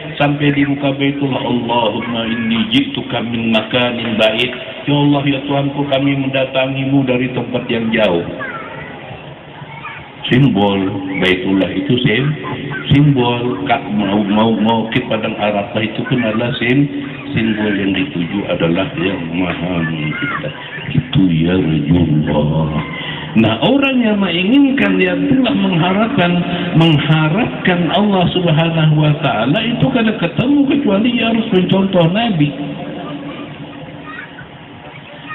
di muka Baitullah, Allahumma inni ji'tuka min makanin ba'id. Ya Allah ya Tuhanku, kami mendatangimu dari tempat yang jauh. Simbol Baitullah itu simbol mau ke padang Arafah itu pun adalah simbol yang dituju adalah yang Maha Mencipta. Itu ya Rasulullah. Nah, orang yang menginginkan dia telah mengharapkan Allah Subhanahu wa taala itu kada ketemu kecuali dia harus mencontoh Nabi.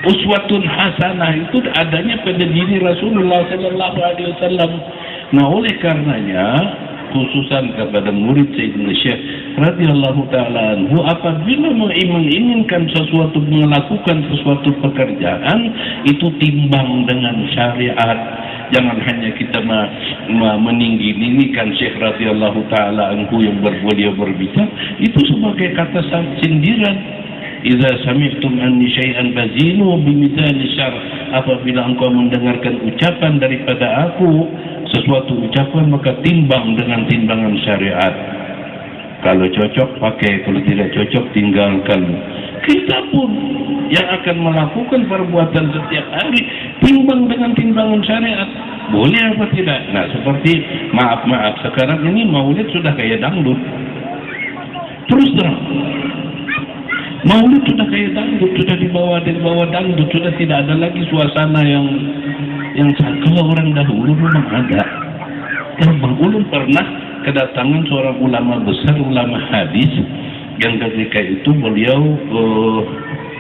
Uswatun hasanah itu adanya pada diri Rasulullah sallallahu alaihi wasallam. Nah, oleh karenanya khususan kepada murid Sayyidina Syekh radhiyallahu taala anhu, apabila menginginkan sesuatu, melakukan sesuatu pekerjaan, itu timbang dengan syariat. Jangan hanya kita meninggi-ninggikan Syekh radhiyallahu taala anhu yang beliau berbicara itu sebagai kata sindiran. Idza sami'tum anni syai'an fazinu bimizani syar. Apabila engkau mendengarkan ucapan daripada aku, sesuatu ucapan, maka timbang dengan timbangan syariat. Kalau cocok pakai, kalau tidak cocok tinggalkan. Kita pun yang akan melakukan perbuatan setiap hari timbang dengan timbangan syariat. Boleh apa tidak? Nah, seperti maaf sekarang ini maulid sudah kayak dangdut. Terus terang, maulid sudah kayak dangdut, sudah dibawa dangdut, sudah tidak ada lagi suasana yang kalau orang dahulu memang ada. Bang Ulun pernah kedatangan seorang ulama besar, ulama hadis, yang ketika itu beliau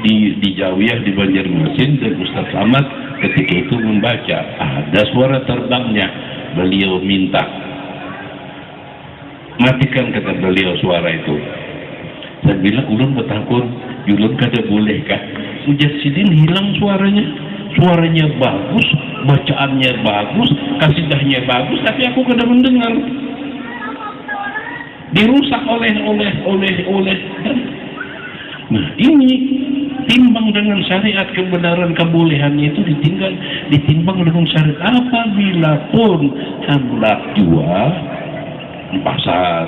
di Jawiyah di Banjarmasin, dan Ustaz Ahmad ketika itu membaca, ada suara terbangnya. Beliau minta, matikan, kata beliau suara itu. Saya bilang, ulun bertakun, ulun kada boleh kah? Ujar sidin hilang suaranya bagus, bacaannya bagus, kasidahnya bagus, tapi aku kada mendengar. Dirusak oleh. Nah, ini timbang dengan syariat, kebenaran kebolehannya itu ditimbang dengan syariat. Apabila pun hendak jual di pasar,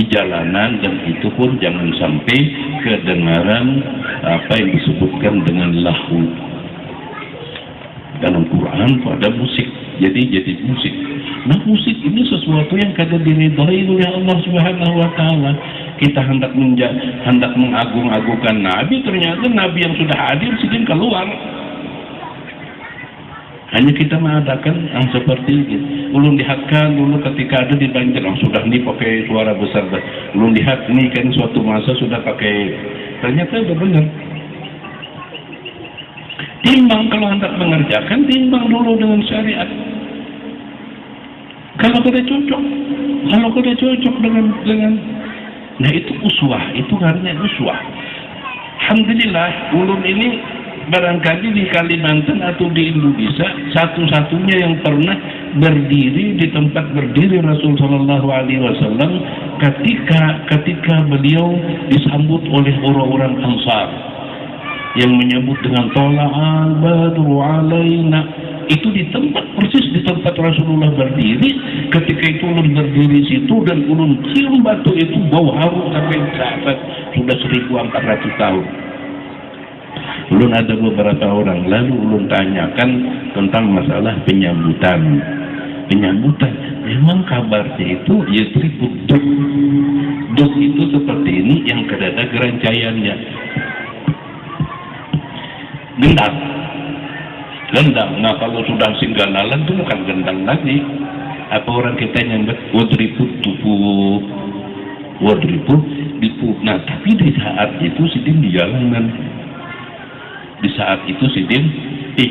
di jalanan, dan itu pun jangan sampai kedengaran apa yang disebutkan dengan lahu dalam Quran pada musik. Jadi musik. Nah, musik ini sesuatu yang kada diridhai oleh Allah Subhanahu wa taala. Kita hendak mengagung-agungkan Nabi, ternyata Nabi yang sudah hadir sedang keluar. Hanya kita mengadakan yang seperti ini. Ulun lihatkan dulu ketika ada di Banjar, sudah nih pakai suara besar. Ulun lihat nih kan suatu masa sudah pakai, ternyata udah benar. Timbang kalau hendak mengerjakan, timbang dulu dengan syariat. Kalau kada cocok dengan nah itu uswah, itu karena uswah. Alhamdulillah, ulun ini barangkali di Kalimantan atau di Indonesia satu-satunya yang pernah berdiri di tempat berdiri Rasul Shallallahu Alaihi Wasallam ketika beliau disambut oleh orang-orang Ansar yang menyebut dengan tola'al badru alaina. Itu di tempat, persis di tempat Rasulullah berdiri. Ketika itu ulun berdiri situ dan ulun cium batu itu bau harum sampai saat sudah 1400 tahun. Ulun ada beberapa orang, lalu ulun tanyakan tentang masalah penyambutan. Memang kabarnya itu ya tribut duk itu seperti ini yang kedada gerancayannya. Gendang. Nah kalau sudah singganalan itu bukan gendang lagi. Apa orang kita nyambut wadribut dipu. Nah tapi di saat itu sidin di jalanan. Di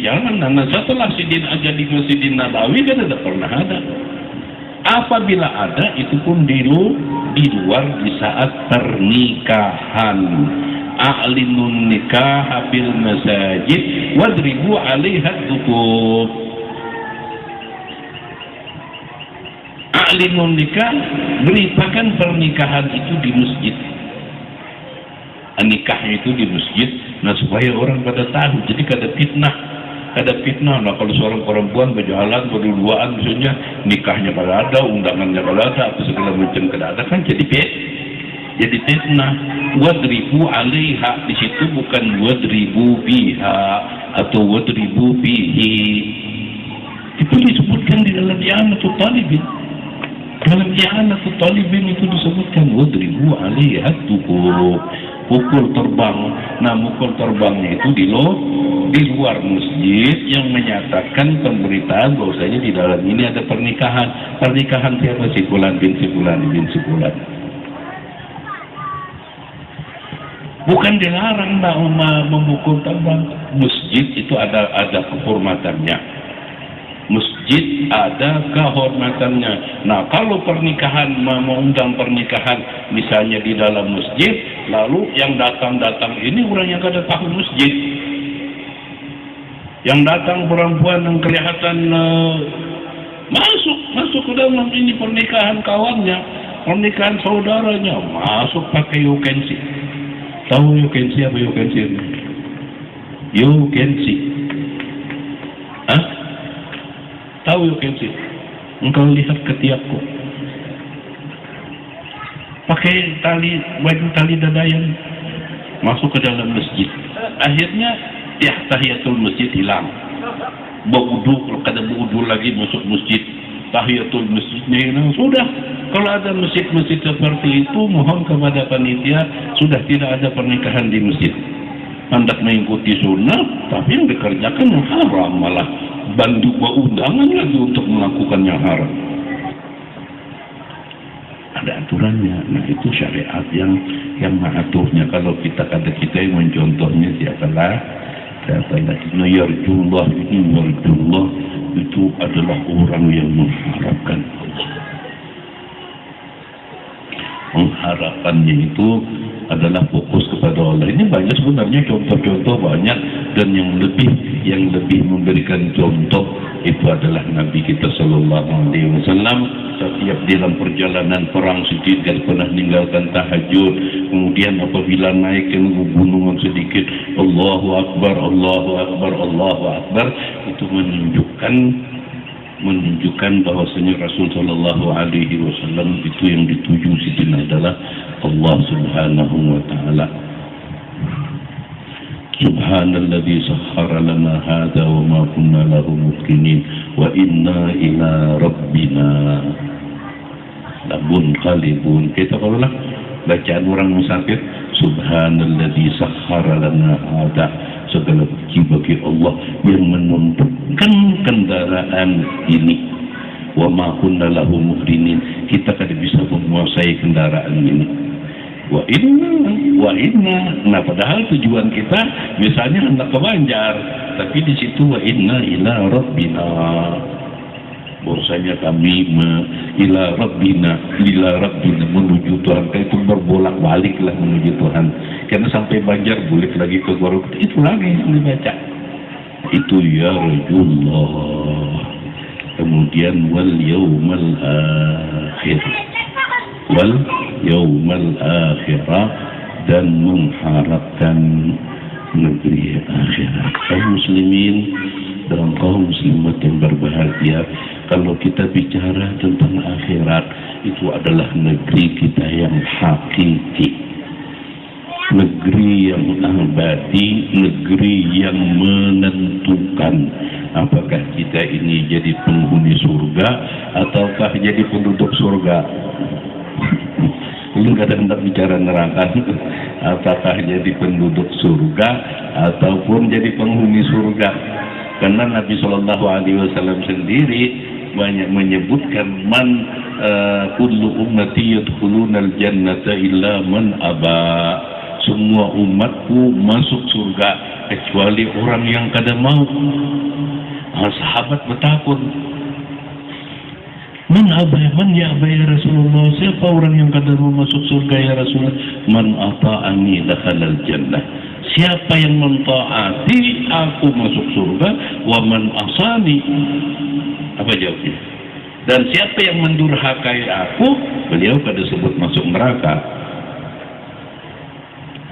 jalanan. Nah setelah sidin aja di Masjidin Nabawi kan tidak pernah ada. Apabila ada itu pun di luar di saat pernikahan. A'linun nikah fil masajid wadribu 'alaiha dzukub. A'linun nikah, beritakan pernikahan itu di masjid. Nikahnya itu di masjid, nah supaya orang pada tahu, jadi kada fitnah. Nah kalau seorang perempuan berjalan berduaan misalnya nikahnya kada ada, undangannya kada ada, apa segala macam kada ada, kan jadi fitnah. Wadribu 'alaiha, di situ bukan wadribu biha atau wadribu bihi. Itu disebutkan di dalam i'anatul talibin. Dalam i'anatul talibin itu disebutkan wadribu 'alaiha dzukub. Pukul terbang. Nah pukul terbangnya itu di luar masjid yang menyatakan pemberitaan bahwasanya di dalam ini ada pernikahan siapa? Si Fulan bin Fulan. Bukan dilarang memukul terbang. Masjid itu ada kehormatannya. Masjid ada kehormatannya. Nah kalau pernikahan mengundang pernikahan misalnya di dalam masjid, lalu yang datang ini orang yang kada tahu masjid, yang datang perempuan yang kelihatan masuk ke dalam ini pernikahan kawannya, pernikahan saudaranya, masuk pakai yukensi. Tahu yukensi apa yukensi? Yukensi. Hah? Tahu yukensi? Engkau lihat ketiakku. Pakai baju tali dadayan, masuk ke dalam masjid. Akhirnya ya tahiyatul masjid hilang. Berwudu, kalau kada berwudu lagi masuk masjid. Tahiyatul masjidnya hilang. Sudah, kalau ada masjid-masjid seperti itu, mohon kepada panitia sudah tidak ada pernikahan di masjid. Hendak mengikuti sunnah, tapi yang dikerjakan yang haram, malah bantu undangan lagi untuk melakukan yang haram. Ada aturannya. Nah itu syariat yang mengaturnya. Kalau kita yang mencontohnya siapa Ibnu Yarjullah itu adalah orang yang mengharapkan pengharapannya itu adalah fokus kepada Allah. Ini banyak sebenarnya contoh-contoh banyak, dan yang lebih memberikan contoh itu adalah Nabi kita Sallallahu Alaihi Wasallam. Setiap dalam perjalanan perang sedikit pernah meninggalkan tahajud. Kemudian apabila naik ke gunungan sedikit, Allahu Akbar, itu menunjukkan bahwasanya Rasul Sallallahu Alaihi Wasallam itu yang dituju situ adalah Allah Subhanahu Wa Taala. Subhanalladzi sahhara lana hadza wa ma kunna lahu muqrinin wa inna ila rabbina lamunqalibun. Kita kalau bacaan orang musafir, Subhanalladzi sahhara lana hadza, segala puji bagi Allah yang menuntunkan kendaraan ini. Wa ma kunna lahu muqrinin, kita kada bisa menguasai kendaraan ini. Wa inna. Nah padahal tujuan kita misalnya hendak ke Banjar, tapi di situ wa inna ila rabbina. Bahwasanya kami ila rabbina menuju Tuhan. Itu berbolak-balik lah menuju Tuhan. Karena sampai Banjar balik lagi ke Gorontalo, itu lagi yang dibaca. Itu ya Rasulullah. Kemudian wal yaumal akhir. Wal yaumal akhirah, dan mengharapkan negeri akhirat. Kaum muslimin dan kaum muslimat yang berbahagia, kalau kita bicara tentang akhirat, itu adalah negeri kita yang hakiki. negeri yang abadi, negeri yang menentukan apakah kita ini jadi penghuni surga ataukah jadi penduduk surga. Lu kadang hendak bicara neraka, apakah jadi penduduk surga ataupun jadi penghuni surga. Karena Nabi Shallallahu Alaihi Wasallam sendiri banyak menyebutkan kullu ummati yadkhulunal jannata illa man aba. Semua umatku masuk surga kecuali orang yang kada mau. Sahabat bertakut, man ya Rasulullah, siapa orang yang kada mau masuk surga ya Rasulullah? Man ata'ani dakhalal jannah. Siapa yang mentaati aku masuk surga, wa man asani, apa jawabnya? Dan siapa yang mendurhakai aku, beliau kada sebut masuk neraka.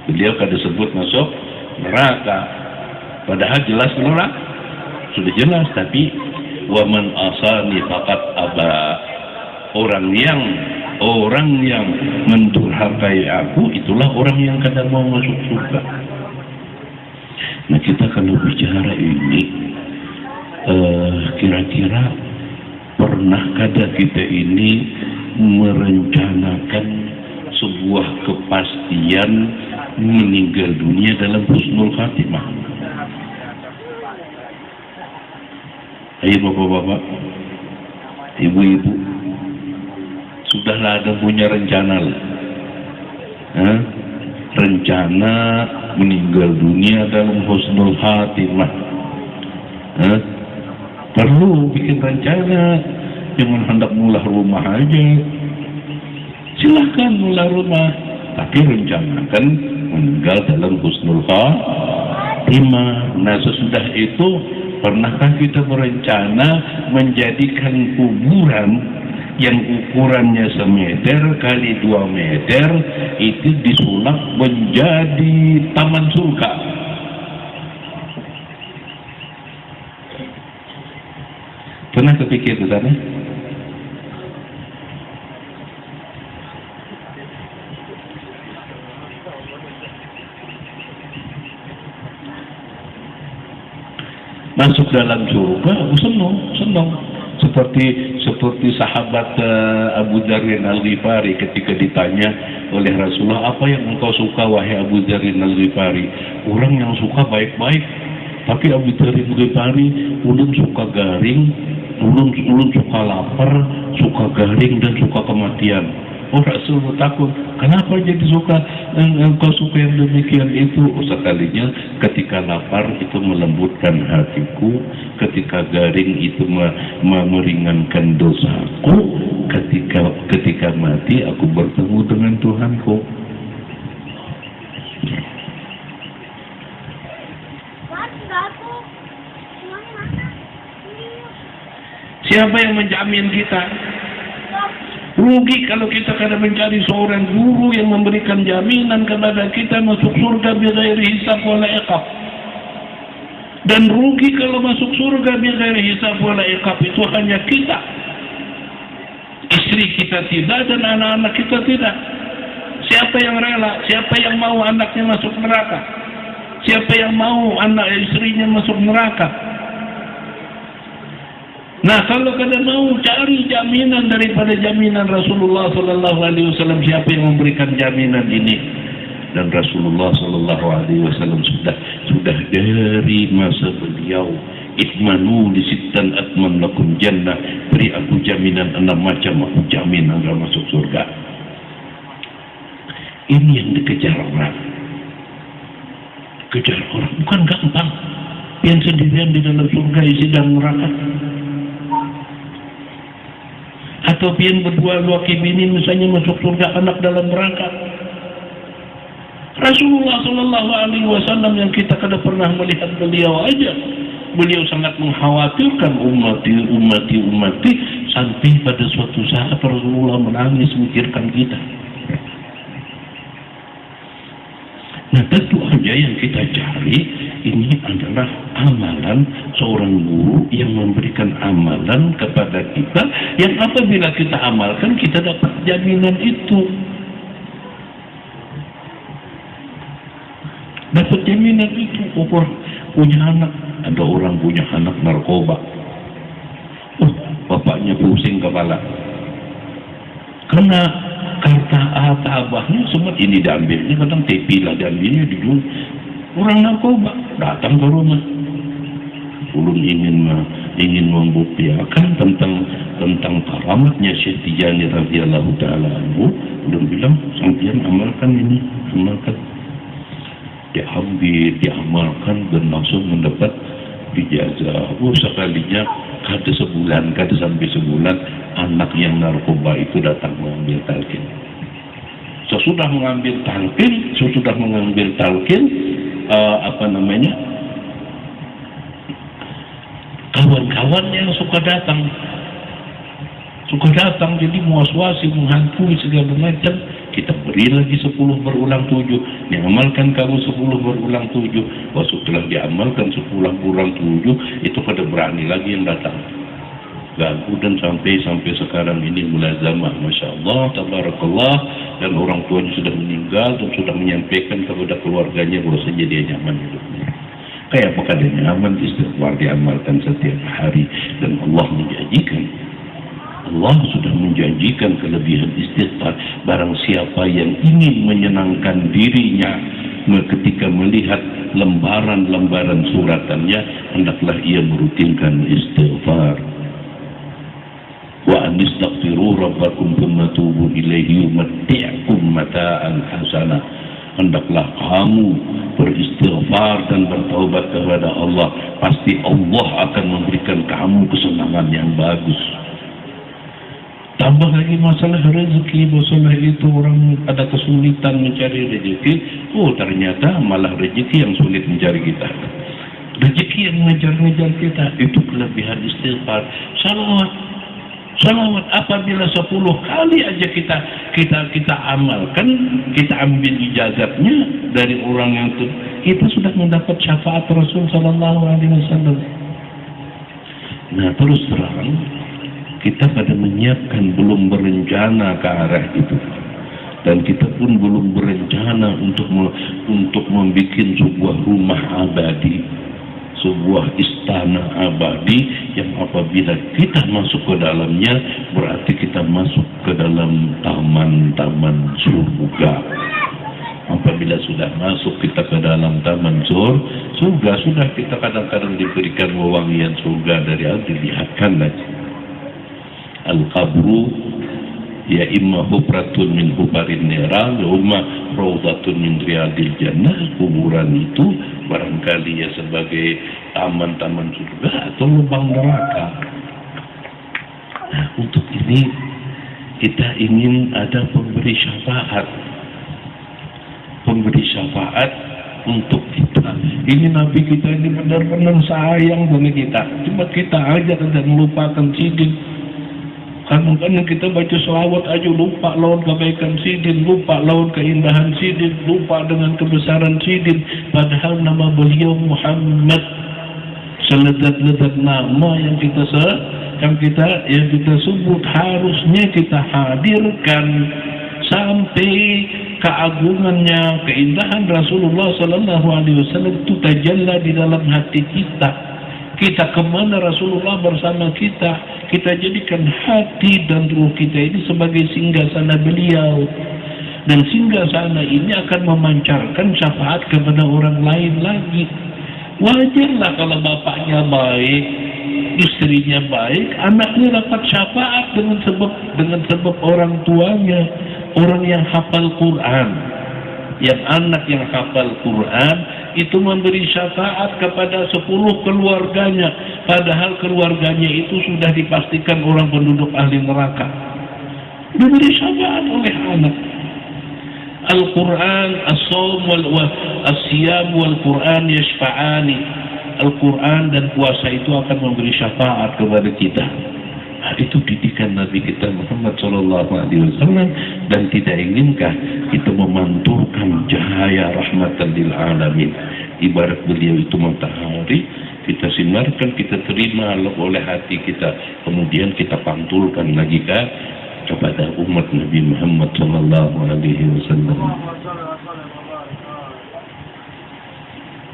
Beliau kada sebut masuk neraka. Padahal jelas neraka. Sudah jelas, tapi wa man asani faqad aba. Orang yang mendurhakai aku, itulah orang yang kada mau masuk surga. Nah, kita kalau bicara ini, kira-kira pernah kada kita ini merencanakan sebuah kepastian meninggal dunia dalam husnul khatimah? Ayo bapak-bapak, ibu-ibu, sudahlah ada punya rencana lah. Rencana meninggal dunia dalam husnul khatimah. Perlu bikin rencana, jangan hendak mulah rumah aja. Silahkan mulah rumah, tapi rencanakan meninggal dalam husnul khatimah. Nah, sesudah itu pernahkah kita berencana menjadikan kuburan yang ukurannya semeter kali 2 meter itu disulap menjadi taman surga? Pernah kepikir ke sana? Masuk dalam surga, senang. Seperti sahabat Abu Dzarrin Al-Ghifari ketika ditanya oleh Rasulullah, apa yang engkau suka wahai Abu Dzarrin Al-Ghifari? Orang yang suka baik-baik, tapi Abu Dzarrin Al-Ghifari ulun suka garing, ulun suka lapar, suka garing dan suka kematian. Oh, Rasulullah takut, kenapa jadi engkau suka yang demikian itu? Sekalinya ketika lapar itu melembutkan hatiku, ketika garing itu meringankan dosaku, ketika mati aku bertemu dengan Tuhanku. Siapa yang menjamin kita? Rugi kalau kita kada mencari seorang guru yang memberikan jaminan kepada kita masuk surga bighairi hisab wala iqab. Dan rugi kalau masuk surga bighairi hisab wala iqab itu hanya kita. Istri kita tidak dan anak-anak kita tidak. Siapa yang rela? Siapa yang mau anaknya masuk neraka? Siapa yang mau anak istrinya masuk neraka? Nah, kalau kada mau cari jaminan daripada jaminan Rasulullah Sallallahu Alaihi Wasallam, siapa yang memberikan jaminan ini? Dan Rasulullah Sallallahu Alaihi Wasallam sudah dari masa beliau, itmanu li sittan atman lakum jannah, beri aku jaminan 6 macam, aku jamin anda masuk surga. Ini yang dikejar orang. Kejar orang bukan gampang. Yang sendirian di dalam surga isi dan neraka. Atau pian berdua laki bini misalnya masuk surga, anak dalam neraka. Rasulullah Sallallahu Alaihi Wasallam yang kita kada pernah melihat beliau aja, beliau sangat mengkhawatirkan umati sampai pada suatu saat Rasulullah menangis memikirkan kita. Nah, tentu aja yang kita cari ini adalah amalan seorang guru yang memberikan amalan kepada kita, yang apabila kita amalkan kita dapat jaminan itu. jaminan itu. Orang punya anak, ada orang punya anak narkoba. Bapaknya pusing kepala. Karena kata abahnya semua ini diambilnya, kadang tepi lah diambilnya dijual. Orang narkoba datang ke rumah. Ulun ingin membuktikan tentang karamatnya Syekh Tijani radhiyallahu taala anhu. Ulun bilang, sampeyan amalkan ini, amalkan. Diamalkan dan langsung mendapat ijazah. Sekalinya kada sebulan, kada sampai sebulan, anak yang narkoba itu datang mengambil talqin. Sesudah mengambil talqin, kawan-kawan yang suka datang jadi muas-wasi, menghantui segala macam. Kita beri lagi 10 berulang 7, diamalkan kamu 10 berulang 7. Setelah diamalkan 10 berulang 7, itu pada berani lagi yang datang ganggu, dan sampai sekarang ini mulazamah, masya Allah, tabarakallah, dan orang tuanya sudah meninggal dan sudah menyampaikan kepada keluarganya bahwa saja dia nyaman hidupnya. Kayak apakah dia nyaman? Istighfar diamalkan setiap hari, dan Allah sudah menjanjikan kelebihan istighfar. Barang siapa yang ingin menyenangkan dirinya ketika melihat lembaran-lembaran suratannya, hendaklah ia merutinkan istighfar. Wa anistaghfiru rabbakum tsumma tubu ilaihi yumatti'ukum mata'an hasanah. Hendaklah kamu beristighfar dan bertaubat kepada Allah, pasti Allah akan memberikan kamu kesenangan yang bagus. Tambah lagi masalah rezeki, masalah itu orang ada kesulitan mencari rezeki. Ternyata malah rezeki yang sulit mencari kita. Rezeki yang mengejar-ngejar kita, itu kelebihan istighfar. Salawat apabila 10 kali aja kita amalkan, kita ambil ijazatnya dari orang yang itu, kita sudah mendapat syafaat Rasul sallallahu alaihi wasallam. Nah, terus terang kita pada menyiapkan, belum berencana ke arah itu, dan kita pun belum berencana untuk membuat sebuah rumah abadi, sebuah istana abadi yang apabila kita masuk ke dalamnya berarti kita masuk ke dalam taman-taman surga. Apabila sudah masuk kita ke dalam taman surga, sudah kita kadang-kadang diberikan wewangian surga dari Allah, dilihatkan lagi. Al-qabru ya imma hufratun min hufarin niran, wa imma rawdatun min riyadil jannah. Kuburan itu barangkali ya sebagai taman-taman surga atau lubang neraka. Nah, untuk ini kita ingin ada pemberi syafaat untuk kita. Ini Nabi kita ini benar-benar sayang dengan kita, cuma kita aja dan melupakan sidin. Kadang-kadang kita baca selawat aja lupa lawan kebaikan sidin, lupa lawan keindahan sidin, lupa dengan kebesaran sidin. Padahal nama beliau Muhammad, selezat-lezat nama yang kita sebut, harusnya kita hadirkan sampai keagungannya, keindahan Rasulullah sallallahu alaihi wasallam itu tajalla di dalam hati kita. Kita kemana Rasulullah bersama kita jadikan hati dan ruh kita ini sebagai singgasana beliau, dan singgasana ini akan memancarkan syafaat kepada orang lain lagi. Wajarlah kalau bapaknya baik, istrinya baik, anaknya dapat syafaat dengan sebab orang tuanya, orang yang hafal Quran. Yang anak yang hafal Quran itu memberi syafaat kepada 10 keluarganya, padahal keluarganya itu sudah dipastikan orang penduduk ahli neraka. Diberi syafaat oleh anak. Al-Quran, as-sawm wal-siyam wal-Quran yashfa'ani. Al-Quran dan puasa itu akan memberi syafaat kepada kita. Nah, itu didikan Nabi kita Muhammad sallallahu alaihi wasallam, dan tidak inginkah kita memantulkan cahaya rahmatan lil alamin. Ibarat beliau itu matahari, kita sinarkan, kita terima oleh hati kita, kemudian kita pantulkan lagi kepada umat Nabi Muhammad sallallahu alaihi wasallam.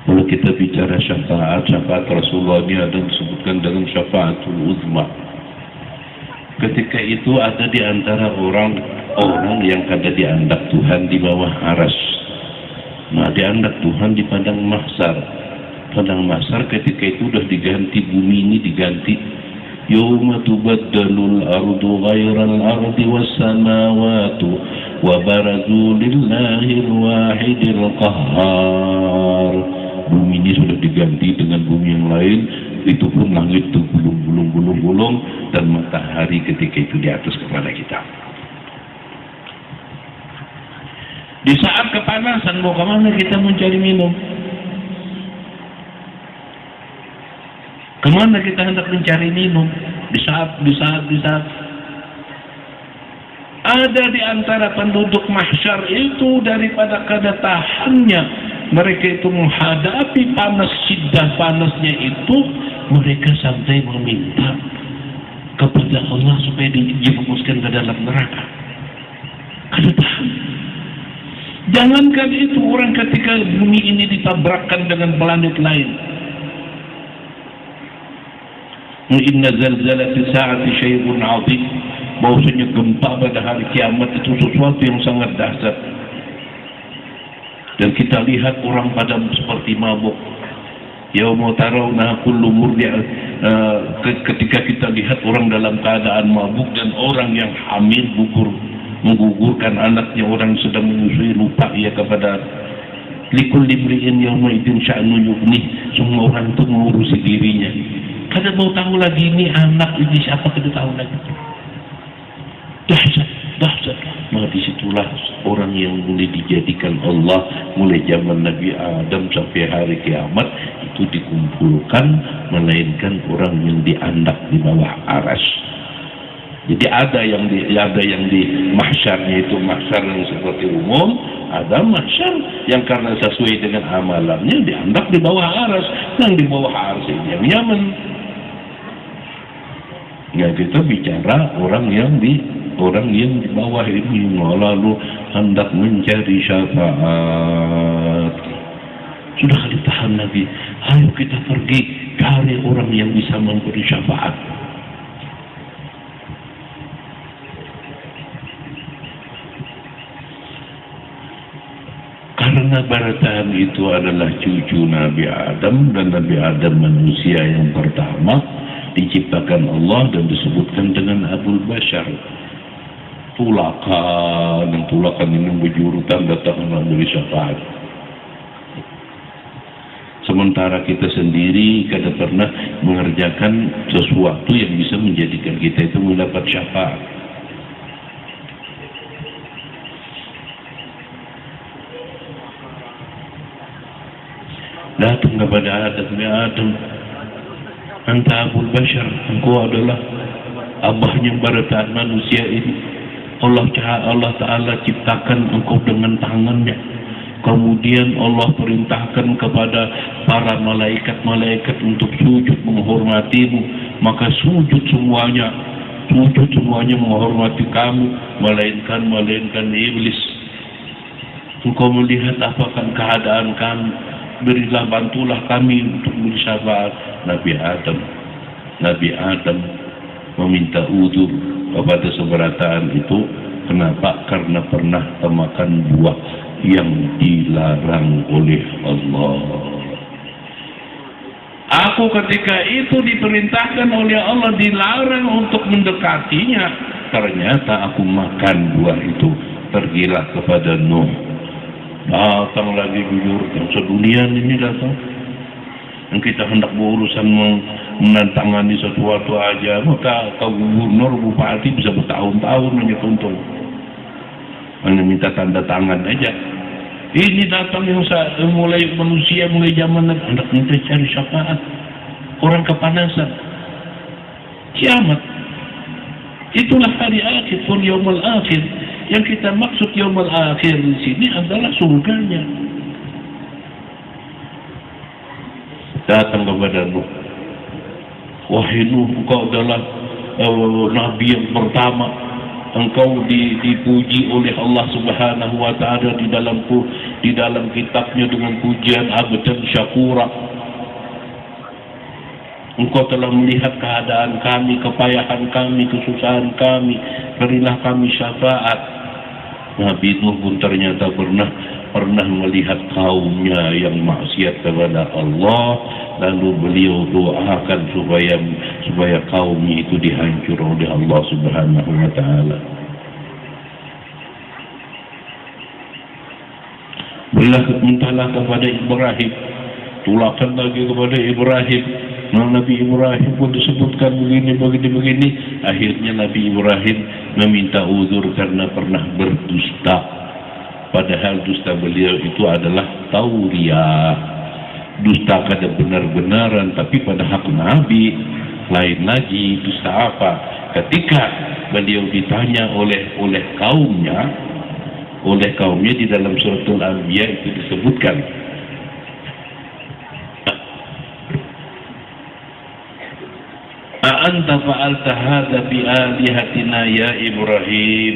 Kalau kita bicara syafaat, syafaat Rasulullah ini ada disebutkan dengan syafaatul uzma. Ketika itu ada di antara orang yang ada diandak Tuhan di bawah aras. Nah, diandak Tuhan di padang mahsyar. Padang mahsyar ketika itu sudah diganti, bumi ini diganti. Yawma tubaddalul ardu ghairal ardi was samawati wa barazu lillahil wahidil qahhar. Bumi ini sudah diganti dengan bumi yang lain, itu pun langit itu gulung-gulung dan matahari ketika itu di atas kepala kita. Di saat kepanasan mau kemana kita mencari minum? Kemana kita hendak mencari minum? Di saat ada di antara penduduk mahsyar itu daripada kedatahannya mereka itu menghadapi panas, syiddah panasnya itu, mereka sampai meminta kepada Allah supaya dijerumuskan ke dalam neraka. Kedatahan. Jangankan itu, orang ketika bumi ini ditabrakkan dengan planet lain. Inna zalzalati sa'ati syai'un 'azim. Bahwasanya gempa pada hari kiamat itu sesuatu yang sangat dahsyat. Dan kita lihat orang pada seperti mabuk. Yauma tarawna kullu murdi'ah. Ketika kita lihat orang dalam keadaan mabuk dan orang yang hamil menggugurkan anaknya, orang sedang menyusui, lupa ia kepada likulli imri'in yauma idzin sya'nu yughni. Semua orang itu mengurusi dirinya. Kada mau tahu lagi ini anak ini siapa, kada tahu lagi. Dahsyat. Maka disitulah orang yang mulai dijadikan Allah mulai zaman Nabi Adam sampai hari kiamat itu dikumpulkan, melainkan orang yang diandak di bawah aras. Jadi ada yang di mahsyarnya itu mahsyar yang seperti umum, ada mahsyar yang karena sesuai dengan amalannya diandak di bawah aras. Yang di bawah aras ini yang nyaman. Ya, kita bicara orang yang di bawah ini lalu hendak mencari syafaat. Sudah ditahan lagi. Ayo kita pergi cari orang yang bisa memberi syafaat. Karena Baratan itu adalah cucu Nabi Adam, dan Nabi Adam manusia yang pertama diciptakan Allah dan disebutkan dengan Abul Bashar. Tulakan ini berjurutan datang memberi syafaat. Sementara kita sendiri kada pernah mengerjakan sesuatu yang bisa menjadikan kita itu mendapat syafaat. Datang kepada Adam, ya Adam, anta Abul Bashar, engkau adalah abahnya barisan manusia ini. Allah Ta'ala ciptakan engkau dengan tangannya. Kemudian Allah perintahkan kepada para malaikat untuk sujud menghormatimu. Maka sujud semuanya menghormati kamu, melainkan iblis. Engkau melihat apakah keadaan kami, berilah, bantulah kami untuk beri syafaat. Nabi Adam meminta uzur kepada seberataan itu. Kenapa? Karena pernah memakan buah yang dilarang oleh Allah. Aku ketika itu diperintahkan oleh Allah, dilarang untuk mendekatinya. Ternyata aku makan buah itu. Pergilah kepada Nuh. Datang lagi bujur yang sedunia ini datang. Yang kita hendak berurusan menantangani sesuatu aja, maka gubernur, bupati bisa bertahun-tahun hanya tuntun, hanya minta tanda tangan aja. Ini datang yang mulai manusia, mulai zaman hendak minta cari syafaat. Orang kepanasan. Kiamat. Itulah hari akhir, pun yaumul akhir. Yang kita maksud yaumul akhir di sini adalah surganya. Datang kepada Nuh. Wahai Nuh, engkau adalah nabi yang pertama. engkau dipuji oleh Allah Subhanahu wa taala di dalam kitabnya dengan pujian abdan syakura. Engkau telah melihat keadaan kami, kepayahan kami, kesusahan kami, berilah kami syafaat. Nabi Nuh pun ternyata pernah melihat kaumnya yang maksiat kepada Allah, lalu beliau doakan supaya kaumnya itu dihancur oleh Allah Subhanahu wa taala. Mintalah kepada Ibrahim, tulakan lagi kepada Ibrahim. Nabi Ibrahim pun disebutkan begini. Akhirnya Nabi Ibrahim meminta uzur karena pernah berdusta. Padahal dusta beliau itu adalah tauriah. Dusta kada benar-benaran, tapi pada hak Nabi lain lagi. Dusta apa? Ketika beliau ditanya oleh kaumnya di dalam suratul Anbiya itu disebutkan, anta fa'alta hadza bi alihatina ya Ibrahim.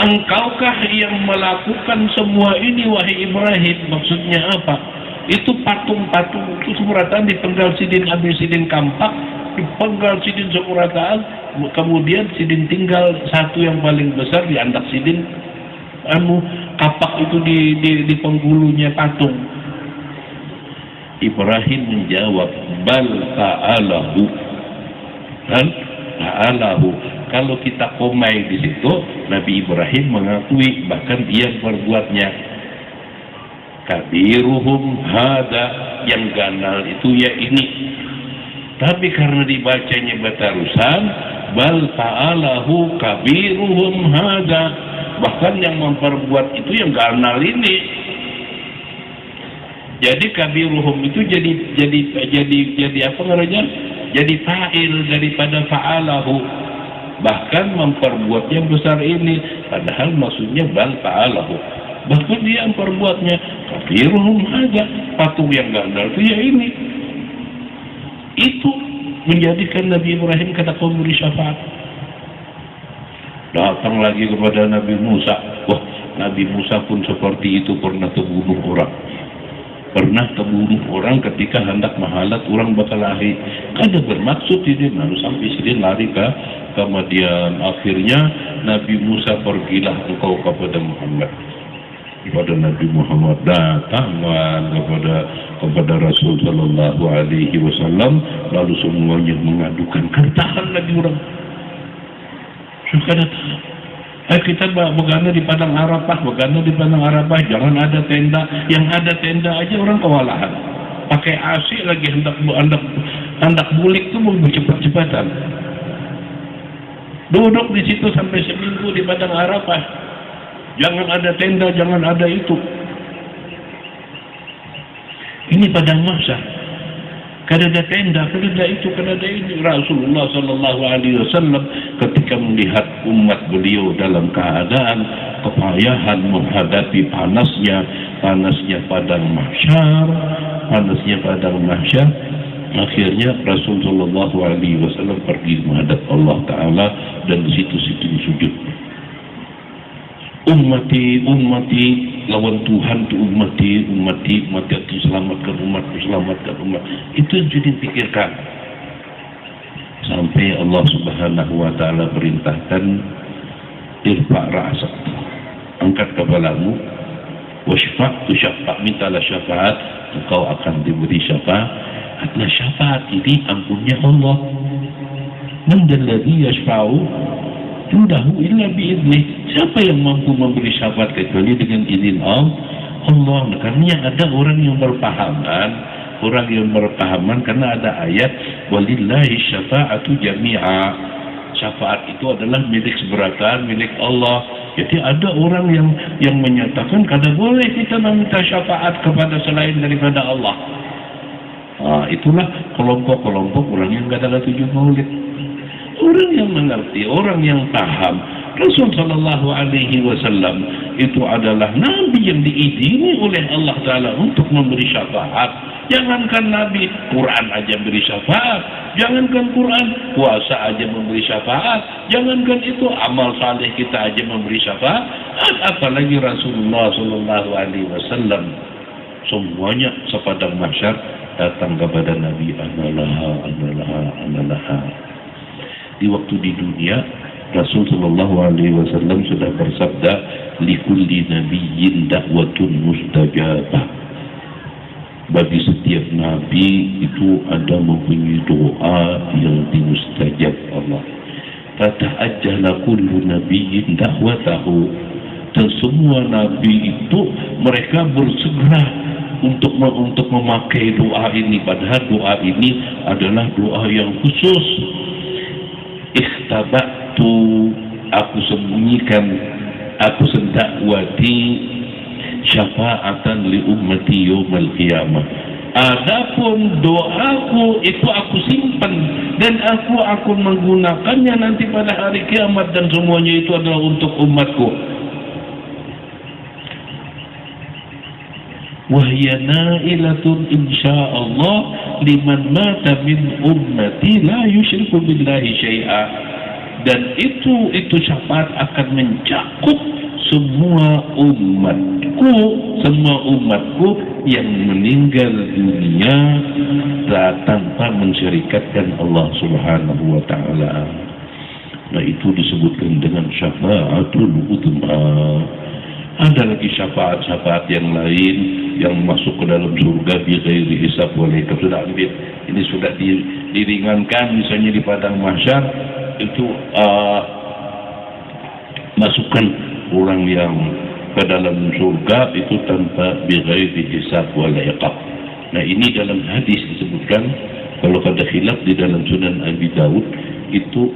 Engkaukah yang melakukan semua ini wahai Ibrahim? Maksudnya apa? Itu patung-patung itu semurataan dipenggal sidin ambil sidin kampak, dipenggal sidin semurataan, kemudian sidin tinggal satu yang paling besar di andak sidin kapak itu di penggulunya patung. Ibrahim menjawab, bal ta'alahu. Kalau kita komai di situ, Nabi Ibrahim mengakui bahkan dia berbuatnya. Kabiruhum hada, yang ganal itu ya ini. Tapi karena dibacanya batarusan, bal ta'alahu kabiruhum hada, bahkan yang memperbuat itu yang ganal ini. Jadi kabiruhum itu jadi apa namanya? Jadi fa'il daripada fa'alahu. Bahkan memperbuatnya besar ini, padahal maksudnya bal fa'alahu. Bahkan dia memperbuatnya. Kabiruhum aja, patung yang gandal itu ya ini. Itu menjadikan Nabi Ibrahim kata kaum beri syafaat. Datang lagi kepada Nabi Musa. Wah, Nabi Musa pun seperti itu, pernah terbunuh orang ketika hendak menghalat orang bakal lari. Kada bermaksud ini, lalu sampai sidin lari ke Madian. Akhirnya Nabi Musa, pergilah engkau kepada Nabi Muhammad, datanglah kepada Rasul sallallahu alaihi wasallam, lalu semuanya mengadukan, kertahan lagi orang. Sudah tahan. Kita begana di Padang Arafah, jangan ada tenda. Yang ada tenda aja orang kewalahan. Pakai AC lagi hendak bulik tuh mau cepat-cepatan. Duduk di situ sampai seminggu di Padang Arafah. Jangan ada tenda, jangan ada itu. Ini Padang Mahsyar. Kada ada tenda, kada ada itu, kada ada ini. Rasulullah sallallahu alaihi wasallam ketika melihat umat beliau dalam keadaan kepayahan menghadapi panasnya padang mahsyar, akhirnya Rasul sallallahu alaihi wasallam pergi menghadap Allah taala dan di situ-situ sujud. Ummati lawan Tuhan tu ummati itu selamatkan umat. Itu yang jadi pikirkan sampai Allah Subhanahu wa taala perintahkan, irfa' ra'sak, angkat kepalamu, wasfa' tu syafa', mintalah syafaat, engkau akan diberi syafaat. Nah, syafaat ini ampunnya Allah. Man dalladhi yashfa'u indahu illa bi'idnih. Siapa yang mampu memberi syafaat kecuali dengan izin Allah. Karena ada orang yang berpahaman karena ada ayat walillahi syafa'atu jami'a. Syafaat itu adalah milik seberatan, milik Allah. Jadi ada orang yang menyatakan kada boleh kita meminta syafaat kepada selain daripada Allah. Itulah kelompok-kelompok orang yang kada tujuh maulid. Orang yang mengerti, orang yang paham, Rasul sallallahu alaihi wasallam itu adalah nabi yang diizini oleh Allah taala untuk memberi syafaat. Jangankan Nabi, Quran aja beri syafaat. Jangankan Quran, puasa aja memberi syafaat. Jangankan itu, amal saleh kita aja memberi syafaat. Apalagi Rasulullah Sallallahu Alaihi Wasallam. Semuanya sepadang mahsyar datang kepada Nabi, analaha. Di waktu di dunia, Rasul Sallallahu Alaihi Wasallam sudah bersabda, likulli nabiyyin da'watun mustajabah. Bagi setiap nabi itu ada mempunyai doa yang dimustajab Allah. Fata'ajjala kullu nabiyyin da'watahu. Dan semua nabi itu mereka bersegera untuk memakai doa ini, padahal doa ini adalah doa yang khusus. Ikhtabatu, aku sembunyikan, aku sendakwati syafaatan li ummati yaumal qiyamah. Adapun doaku itu aku simpan dan aku akan menggunakannya nanti pada hari kiamat, dan semuanya itu adalah untuk umatku. Wahya nailatun insyaallah liman mata min ummati la yusyriku billahi syai'a. Dan itu syafaat akan mencakup semua umatku yang meninggal dunia tanpa mensyirikatkan Allah Subhanahu wa taala. Nah, itu disebutkan dengan syafaatul uzma. Ada lagi syafaat-syafaat yang lain yang masuk ke dalam surga bi ghairi hisab wal iqab. Sudah ini sudah diringankan, misalnya di padang mahsyar itu masukkan orang yang ke dalam surga itu tanpa bi ghairi hisab wal iqab. Nah, ini dalam hadis disebutkan. Kalau ada khilaf di dalam Sunan Abi Daud itu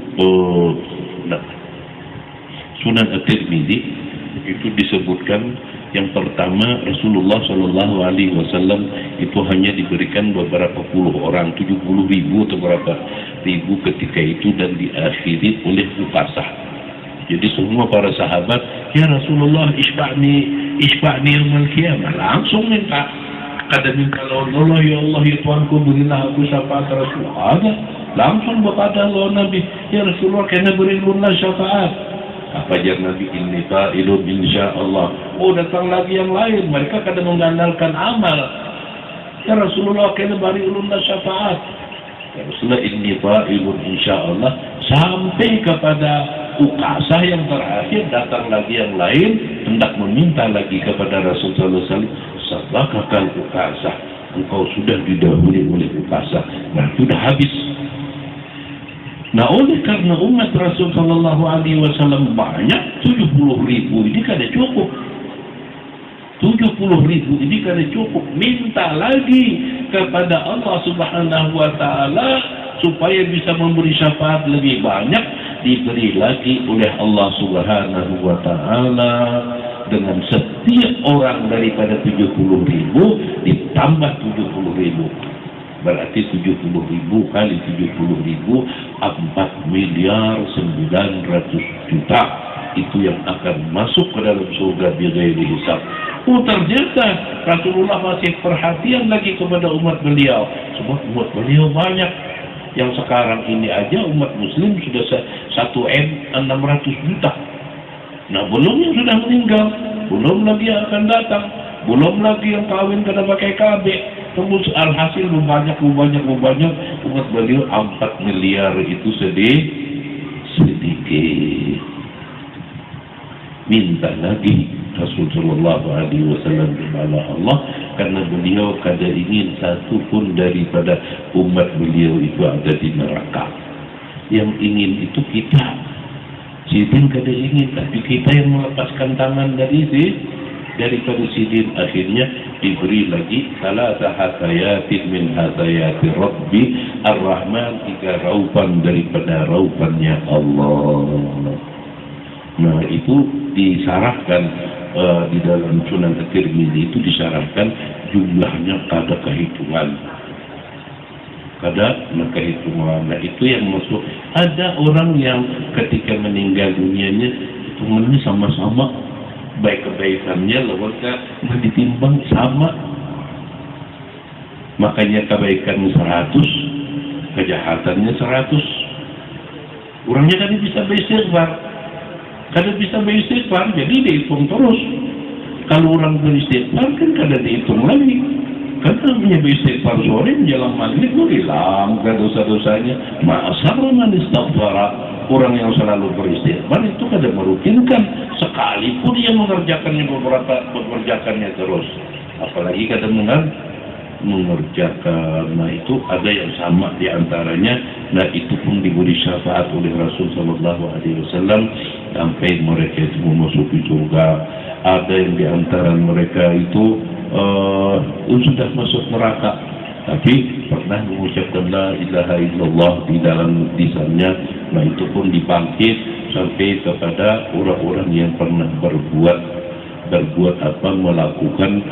Sunan At-Tirmidzi itu disebutkan yang pertama Rasulullah Shallallahu Alaihi Wasallam itu hanya diberikan beberapa puluh orang, 70.000 atau berapa ribu ketika itu, dan diakhiri oleh Ukasah. Jadi semua para sahabat, ya Rasulullah isba'ni yaumil qiyamah, langsung minta. Kada minta Allah, ya Allah ya Tuhanku berilah aku syafaat Rasulullah. Ada langsung berkata Allah Nabi, ya Rasulullah kena berilah syafaat. Apa ajar Nabi, inni fa'ilun insyaallah. Oh, datang lagi yang lain, mereka kadang mengandalkan amal. Ya Rasulullah kena berilah syafaat. Ya Rasulullah inni fa'ilun insyaallah. Sampai kepada Ukasah yang terakhir, datang lagi yang lain hendak meminta lagi kepada Rasulullah SAW. Sabakakan Ukasah, engkau sudah didahului oleh Ukasah. Nah, sudah habis. Nah, oleh karena umat Rasul Sallallahu Alaihi Wasallam banyak, 70.000 ini kada cukup. 70.000 ini kada cukup. Minta lagi kepada Allah Subhanahu Wa Taala supaya bisa memberi syafaat lebih banyak, diberi lagi oleh Allah Subhanahu Wa Taala dengan setiap orang daripada 70.000 ditambah 70.000. Berarti 70.000 kali 70.000 4.900.000.000 itu yang akan masuk ke dalam surga bighairi hisab. Oh, ternyata Rasulullah masih perhatian lagi kepada umat beliau. Sebab umat beliau banyak. Yang sekarang ini aja umat muslim sudah 1.600.000.000. Nah, belum yang sudah meninggal, belum lagi yang akan datang, belum lagi yang kawin kada pakai KB. Tembus alhasil banyak umat beliau 4 miliar itu sedikit. Minta lagi Rasulullah SAW kepada Allah, karena beliau kada ingin satu pun daripada umat beliau itu ada di neraka. Yang ingin itu kita. Sidin kada ingin, tapi kita yang melepaskan tangan daripada sidin. Akhirnya diberi lagi salah hasayatin min hasayati Rabbi Ar-Rahman, 3 raupan daripada raupannya Allah. Nah, itu disarahkan di dalam Sunan At-Tirmidzi itu disarahkan jumlahnya kada kehitungan. Nah, itu yang masuk. Ada orang yang ketika meninggal dunianya temannya sama-sama baik kebaikannya, lewatnya ditimbang sama. Makanya kebaikan 100, kejahatannya 100. Orangnya kan bisa beristighfar. Kada bisa beristighfar, jadi dihitung terus. Kalau orang beristighfar kan kada dihitung lagi. Karena punya beristighfar sore menjelang maghrib itu hilang dosa-dosanya. Ma'asarun istighfara. Orang yang selalu beristighfar itu kada merugikan sekalipun dia mengerjakannya terus. Apalagi kada mengerjakan. Nah itu ada yang sama di antaranya. Nah itu pun diberi syafaat oleh Rasul Sallallahu Alaihi Wasallam sampai mereka itu memasuki surga. Ada yang di antara mereka itu sudah masuk neraka, tapi pernah mengucapkan la ilaha illallah di dalam lisannya. Nah itu pun dibangkit sampai kepada orang-orang yang pernah berbuat melakukan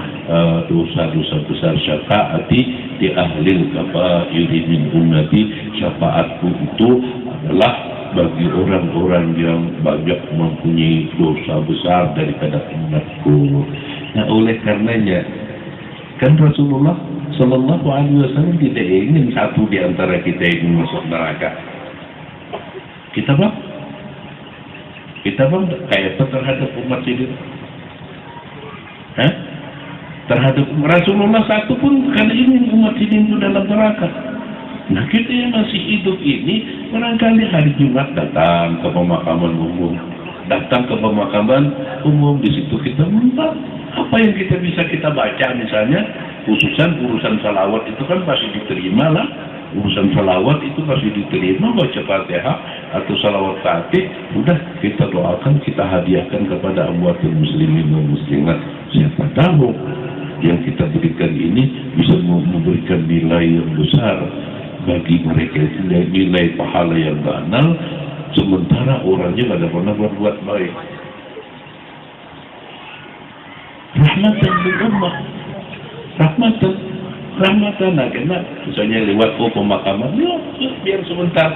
dosa-dosa besar. Syafaati di ahlil kabairi min ummati, syafaatku itu adalah bagi orang-orang yang banyak mempunyai dosa besar daripada umatku. Nah oleh karenanya kan Rasulullah Sallallahu Alaihi Wasallam tidak ingin satu di antara kita ini masuk neraka. Kita bang kayak apa terhadap umat ini? Terhadap Rasulullah satu pun kan ingin umat ini itu dalam neraka. Nah kita yang masih hidup ini barangkali hari Jumat datang ke pemakaman umum, di situ kita minta apa yang kita bisa kita baca, misalnya urusan salawat itu kan pasti diterima lah. Urusan salawat itu pasti diterima, baca Fatihah atau salawat Fatih, udah kita doakan, kita hadiahkan kepada amwatul muslimin dan muslimat. Siapa tahu yang kita berikan ini bisa memberikan nilai yang besar bagi mereka, itu nilai pahala yang banal, sementara orangnya tidak pernah berbuat baik. Rahmatan bil ummah, rahmatan karena misalnya lewat pemakaman, biar sebentar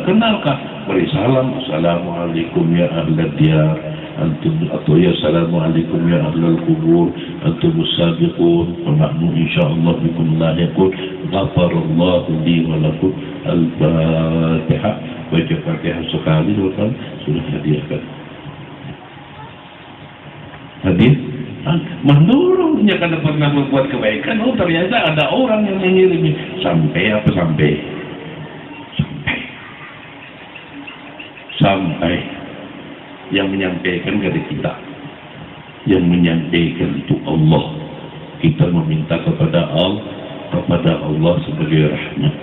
kenalkah, beri salam, assalamualaikum ya ahlad diyar antum, atau ya assalamualaikum ya ahlal kubur antum sabiqun wa nahnu insyaallah bikum lahiqun, ghafarallahu li wa lakum. Al-Fatihah, baca Fatihah sekali sudah hadiahkan. Hadir mendorongnya karena pernah membuat kebaikan. Oh ternyata ada orang yang mengirimi sampai yang menyampaikan kepada kita, yang menyampaikan itu Allah. Kita meminta kepada Allah sebagai rahmat.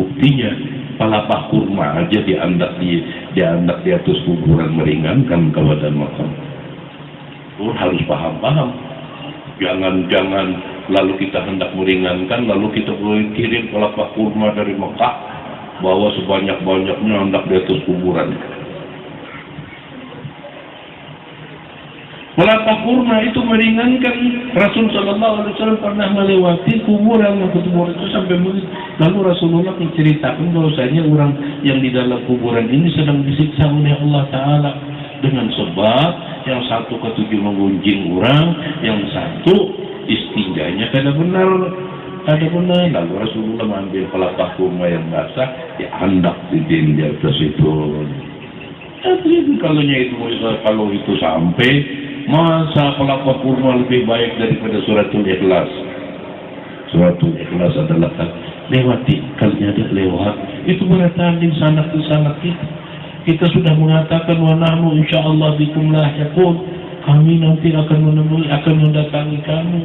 Buktinya palapah kurma aja diandak di atas kuburan meringankan kepada makam. Harus paham. Jangan lalu kita hendak meringankan, lalu kita kirim palapah kurma dari Mekah, bawa sebanyak-banyaknya hendak di atas kuburan. Palapah kurma itu meringankan. Rasul Sallallahu Alaihi Wasallam pernah melewati kuburan itu sampai menit. Lalu Rasulullah menceritakan bahwasanya orang yang di dalam kuburan ini sedang disiksa oleh Allah Ta'ala dengan sebab yang satu ketujuh menggunjing orang, yang satu istinjanya kada benar. Lalu Rasulullah mengambil palapah kurma yang basah, diandak di atas itu. Jadi kalau itu sampai, masa palapah kurma lebih baik daripada suratul Ikhlas. Suratul Ikhlas adalah lewati, kalinya ada lewat, itu bertanding sanad kita. Kita sudah mengatakan wa nahnu insyaallah bikum lahiqun, kami nanti akan mendatangi kamu.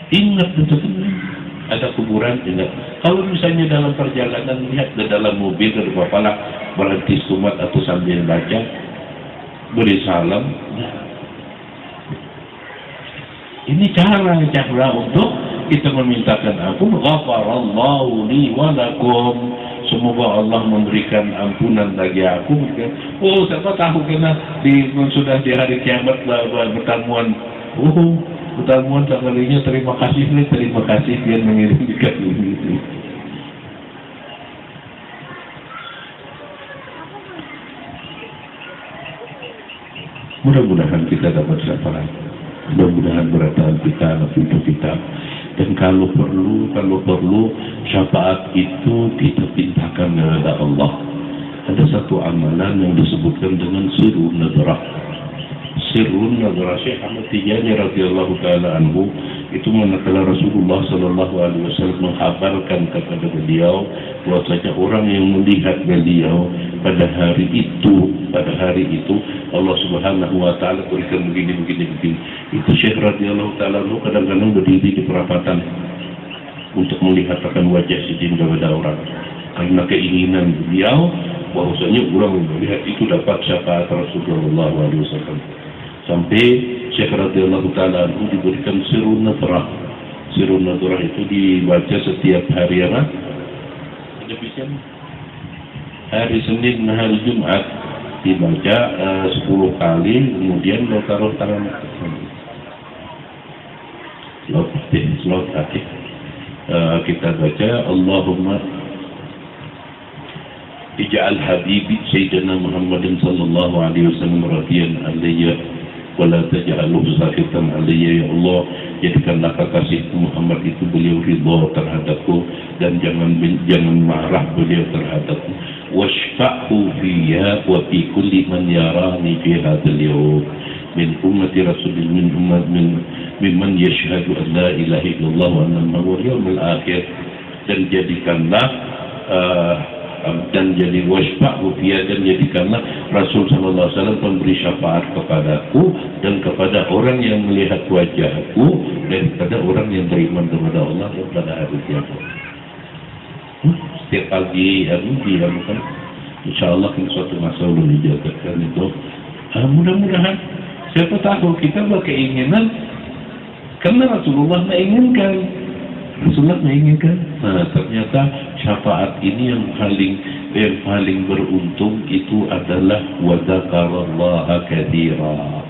Ingat betul, ada kuburan tidak. Kalau misalnya dalam perjalanan lihat di dalam mobil ke depan berhenti sumat atau sambil baca, beri salam. Ini cara untuk kita memintakan ampun. Ghafarallahu li wa lakum. Semoga Allah memberikan ampunan bagi aku. Oh, siapa tahu kena sudah di hari kiamat pertemuan. Pertemuan sekalinya terima kasih dia mengirimkan ini. Mudah-mudahan kita dapat syafaat. Mudah-mudahan berataan kita, itu kita. Dan kalau perlu syafaat itu kita pintakan kepada Allah. Ada satu amalan yang disebutkan dengan sirrun nadrah. Sirrun nadrah Syekh Ahmad Tijani radhiyallahu taala anhu itu manakala Rasulullah sallallahu alaihi wasallam menghabarkan kepada beliau bahwasanya orang yang melihat beliau pada hari itu Allah Subhanahu wa taala berikan begini. Itu Syekh radhiyallahu taala anhu kadang-kadang berdiri di perapatan untuk melihat akan wajah sidin kepada orang karena keinginan beliau bahwasanya orang melihat itu dapat syafaat Rasulullah SAW. Sampai Syekh radhiyallahu taala anhu diberikan sirrun nadrah. Sirrun nadrah itu dibaca setiap hari apa? Hari Senin dan hari Jumat dibaca 10 kali, kemudian lo taruh tangan slot hati. Kita baca Allahumma ij'al habibi sayyidina Muhammadin sallallahu alaihi wasallam radiyan alayya wa la taj'alhu sakitan alayya. Ya Allah, jadikanlah kekasih Muhammad itu beliau ridha terhadapku dan jangan marah beliau terhadapku. Washfa'hu fiyya wa fi kulli man yarani fi hadzal yawm min ummati rasulillah mimman yashhadu an la ilaha illallah wa anna muhammadar yawmul akhir. Dan jadikanlah dan jadi wasfa'hu fiyya, dan jadikanlah Rasul sallallahu alaihi wasallam memberi syafaat kepadaku dan kepada orang yang melihat wajahku dan kepada orang yang beriman kepada Allah dan pada hari kiamat. Setiap pagi dia bukan, insyaallah kan suatu masa belum dijadikan itu. Mudah-mudahan, siapa tahu kita berkeinginan karena Rasulullah menginginkan. Nah, ternyata syafaat ini yang paling beruntung itu adalah wa dzakarallaha katsira.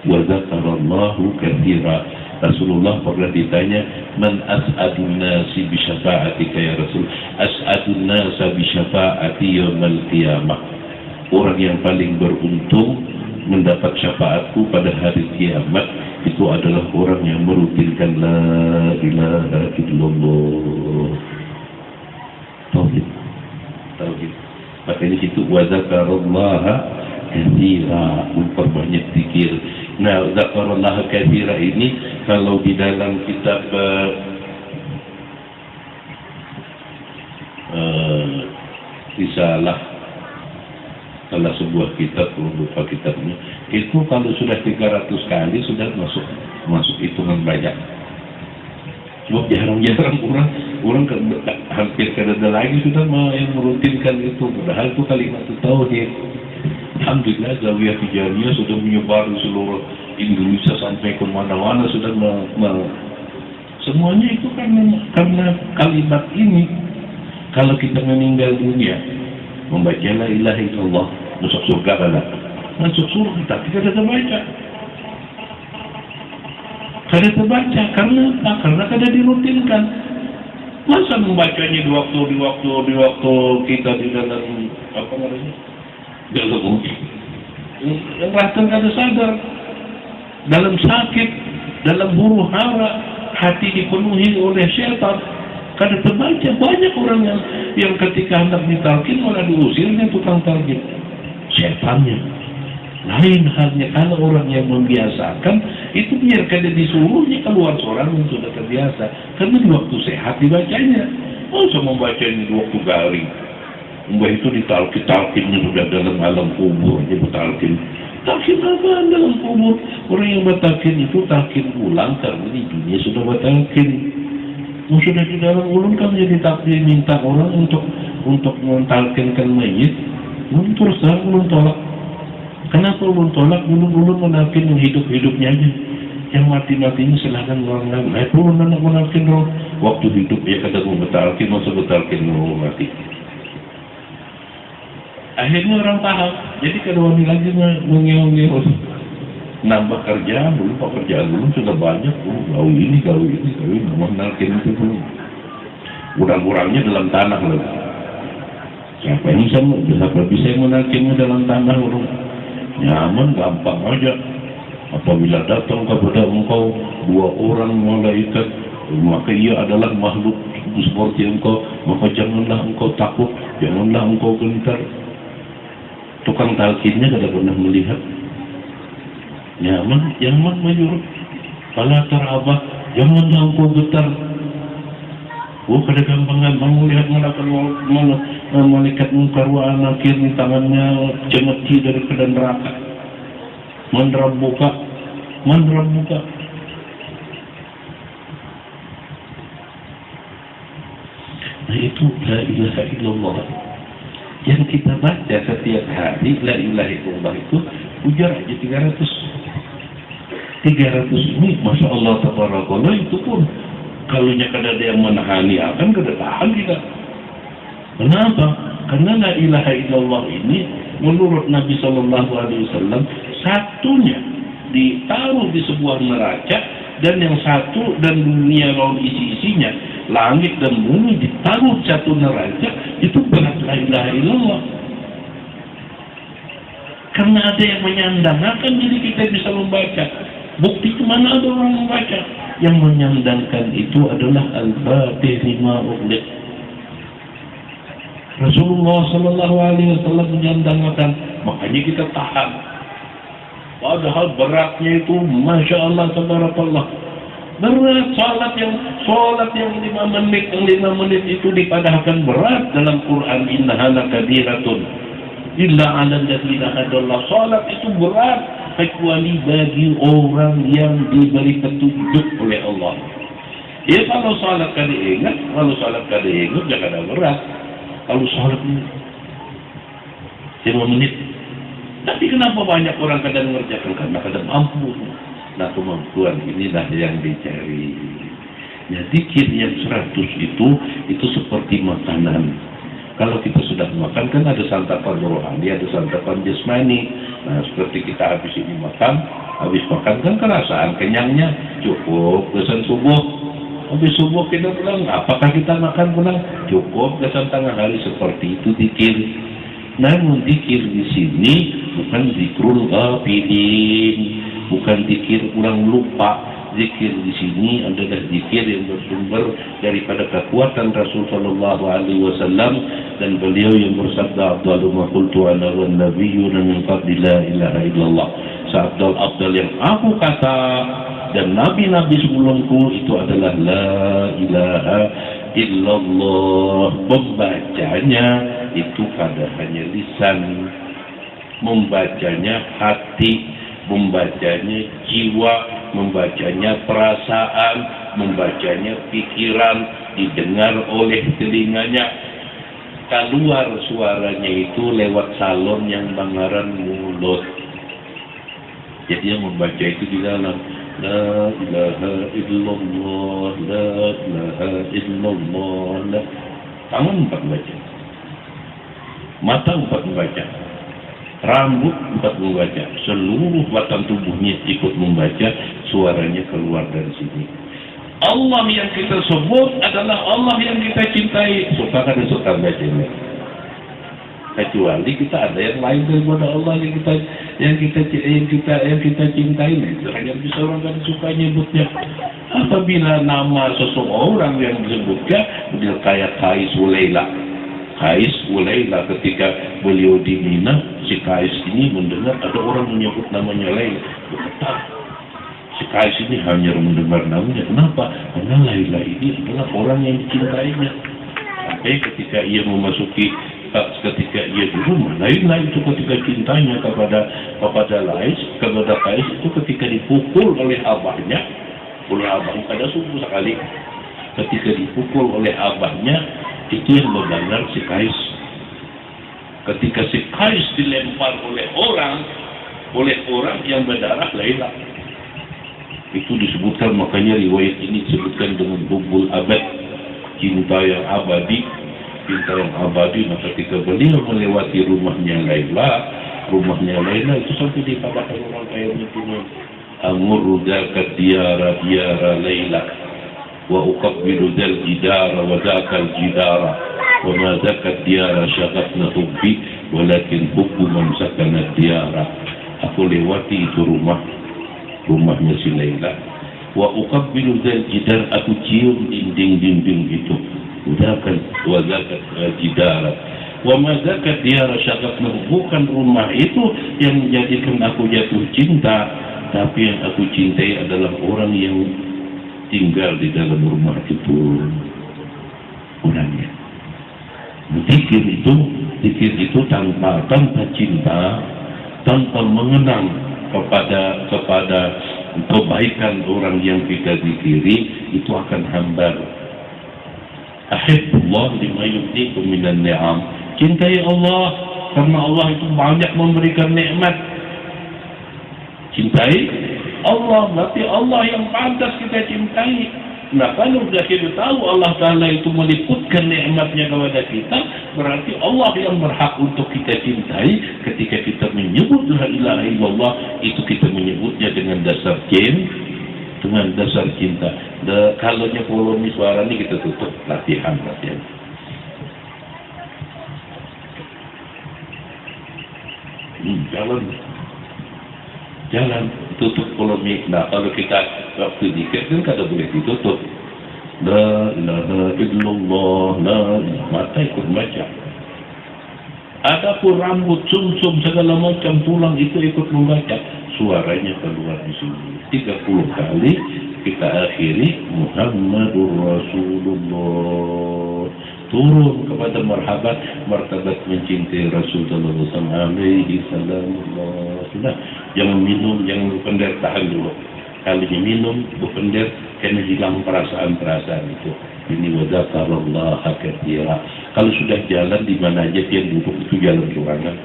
Wa dzakarallahu katsira. Rasulullah pernah ditanya, man as'adun nasi bi syafa'atika ya Rasul? As'adun nasa bi syafa'ati yaumil qiyamah. Orang yang paling beruntung mendapat syafaatku pada hari kiamat itu adalah orang yang merutinkan la ilaha illallah. Tauhid. Maka di situ wa dzakarallaha katsira, memperbanyak zikir. Nah, dzakarallaha katsira ini kalau di dalam kitab risalah, salah sebuah kitab, lupa kitabnya, itu kalau sudah 300 kali sudah masuk hitungan banyak. Cuma jarang-jarang orang hampir kada ada lagi sudah yang merutinkan itu. Padahal itu kalimat tauhid. Alhamdulillah Zawiyah Tijaniyah sudah menyebar di seluruh Indonesia sampai ke mana-mana sudah semuanya itu karena kalimat ini. Kalau kita meninggal dunia membaca la ilaha illallah, masuk surga kada? Masuk surga, tapi kada terbaca. Kada terbaca karena apa? Karena kada dirutinkan. Masa membacanya di waktu kita di dalam apa namanya? Dalam mungkin. Yang rasa kada sadar, dalam sakit, dalam huru hara, hati dipenuhi oleh syaitan. Kada terbaca. Banyak orang yang ketika hendak ditalkin malah diusirnya tukang talkin, setannya. Lain halnya kalau orang yang membiasakan itu biar kada disuruhnya keluar seorang yang sudah terbiasa, karena di waktu sehat dibacanya. Masa membacanya di waktu garing? Mbah itu ditalkinnya sudah dalam alam kubur aja bertalkin. Talkin apa dalam kubur? Orang yang bertalkin itu talkin ulang karena di dunia sudah bertalkin. Sudah di dalam ulun kan jadi takdir minta orang untuk mentalkinkan mayit. Terus ulun tolak. Kenapa ulun tolak? Ulun menalkin yang hidup-hidupnya aja. Yang mati-matinya silahkan orang lain. Nah, ulun anak menalkin roh. Waktu hidup ya kada mau betalkin, masa betalkin mau mati. Akhirnya orang paham. Jadi kada wani lagi mengeong-ngeong. Nambah kerjaan dulu, pekerjaan dulu sudah banyak, gawe ini, nama nalkin itu dulu. Kurang-kurangnya dalam tanah lagi. Siapa yang bisa menalkinnya dalam tanah orang? Nyaman, gampang aja. Apabila datang kepada engkau dua orang malaikat, maka ia adalah makhluk seperti engkau, maka janganlah engkau takut, janganlah engkau gentar. Tukang talkinnya tidak pernah melihat. Nyaman menyuruh. Fala tarabah, janganlah engkau getar. Kada gampangan melihat malaikat mungkar wa nakir di tangannya cemeti daripada neraka. Man rabbuka. Nah itu la ilaha illallah yang kita baca setiap hari. La ilaha illallah itu ujar aja 300 ini, Masya Allah tabarakallah. Itu pun kalau kada ada yang menahani akan kada tahan kita. Kenapa? Karena la ilaha illallah ini menurut Nabi SAW satunya ditaruh di sebuah neraca, dan yang satu dan dunia lawan isi-isinya, langit dan bumi ditaruh satu neraca. Itu berat la ilaha illallah. Karena ada yang menyandangkan, jadi kita bisa membaca. Bukti kemana ada orang membaca? Yang menyandangkan itu adalah al-fatih lima ughliq. Rasulullah SAW menyandangkan, makanya kita tahan. Padahal beratnya itu Masya Allah tabarakallah. Berat salat yang 5 menit, yang 5 menit itu dipadahkan berat dalam Quran. Innaha lakabiratun illa 'alal ladzina hadallah. Salat itu berat kecuali bagi orang yang diberi petunjuk oleh Allah. Ya kalau salat kada ingat, jangan ada berat. Kalau salat 5 menit. Tapi kenapa banyak orang kadang mengerjakan? Karena kadang mampu. Nah, kemampuan inilah yang dicari. Ya, zikir yang 100 itu seperti makanan. Kalau kita sudah makan kan ada santapan rohani, ada santapan jasmani. Nah, seperti kita habis makan kan kerasaan kenyangnya cukup kesan subuh. Habis subuh kita pulang, apakah kita makan pulang? Cukup kesan tengah hari. Seperti itu zikir. Namun zikir di sini bukan zikrul ghafilin, bukan zikir orang lupa. Zikir di sini adalah zikir yang bersumber daripada kekuatan Rasul sallallahu alaihi wasallam, dan beliau yang bersabda, "Afdalu ma qultu ana wan nabiyyuna min qabli la ilaha illallah." Seabdal-abdal yang aku kata dan nabi-nabi sebelumku itu adalah la ilaha illallah. Membacanya itu pada hanya lisan, membacanya hati, membacanya jiwa, membacanya perasaan, membacanya pikiran, didengar oleh telinganya. Keluar suaranya itu lewat salon yang bangaran mulut. Jadi yang membaca itu di dalam la ilaha illallah, la ilaha illallah. Tangan 4 membaca, mata 4 membaca, rambut 4 membaca, seluruh batang tubuhnya ikut membaca, suaranya keluar dari sini. Allah yang kita sebut adalah Allah yang kita cintai. Suka kan suka bacanya. Kecuali kita ada yang lain daripada Allah yang kita cintai. Itu hanya bisa orang kan suka nyebutnya. Apabila nama seseorang yang disebutkan, dia kayak Kais Ulaila, ketika beliau di Mina, si Kais ini mendengar ada orang menyebut namanya Laila. Berkata, si Kais ini hanya mendengar namanya. Kenapa? Karena Laila ini adalah orang yang dicintainya. Sampai ketika ia di rumah, Laila itu ketika cintanya kepada Kais itu ketika dipukul oleh abahnya, pada subuh sekali, ketika dipukul oleh abahnya, itu yang mendengar si Kais. Ketika si Kais dilempar oleh orang yang berdarah Laila. Itu disebutkan, makanya riwayat ini disebutkan dengan hubul abad, cinta yang abadi. Nah, ketika beliau melewati rumahnya Laila itu sampai dikatakan orang kaya itu, amurru dzaka diyara Laila wa uqabbilu dzal jidara wa dzakal jidara wa ma dzaka diyara syagatna hubbi walakin hubbu man sakana diyara. Aku lewati itu rumah rumahnya si Laila. Wa uqabbilu dzal jidar, aku cium dinding-dinding itu. Udakan wa zakat jidara. Wa ma zakat diyara syaqatnahu, bukan rumah itu yang menjadikan aku jatuh cinta, tapi yang aku cintai adalah orang yang tinggal di dalam rumah itu. Orangnya. Zikir itu tanpa cinta, tanpa mengenang kepada kebaikan orang yang kita zikiri, itu akan hambar. Ahibbullah lima yu'tikum minan ni'am. Cintai Allah karena Allah itu banyak memberikan nikmat. Cintai Allah, berarti Allah yang pantas kita cintai. Nah, kalau sudah kita tahu Allah Ta'ala itu meliputkan nikmatnya kepada kita, berarti Allah yang berhak untuk kita cintai. Ketika kita menyebut la ilaha illallah, itu kita menyebutnya dengan dasar cinta. Kalau polomi suara ini kita tutup latihan. Jalan tutup polemik. Nah, kalau kita waktu zikir kan kada boleh ditutup. La ilaha illallah, la mata ikut baca. Adapun rambut, sumsum segala macam tulang itu ikut membaca. Suaranya keluar di sini. 30 kali kita akhiri Muhammadur Rasulullah. Turun kepada martabat mencintai Rasulullah alaihi salam. Sudah, jangan minum, jangan berpendar, tahan dulu. Kalau minum, berpendar, kena hilang perasaan-perasaan itu. Ini wadzakarallaha katsira. Kalau sudah jalan di mana aja dia duduk, itu jalan curangan.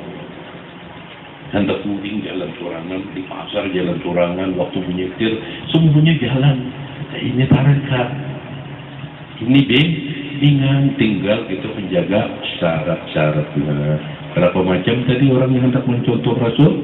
Hendak mudik jalan curangan, di pasar jalan curangan, waktu menyetir semuanya jalan. Ini tarekat. Ini dengan tinggal kita menjaga syarat-syaratnya. Berapa macam tadi orang yang hendak mencontoh Rasul?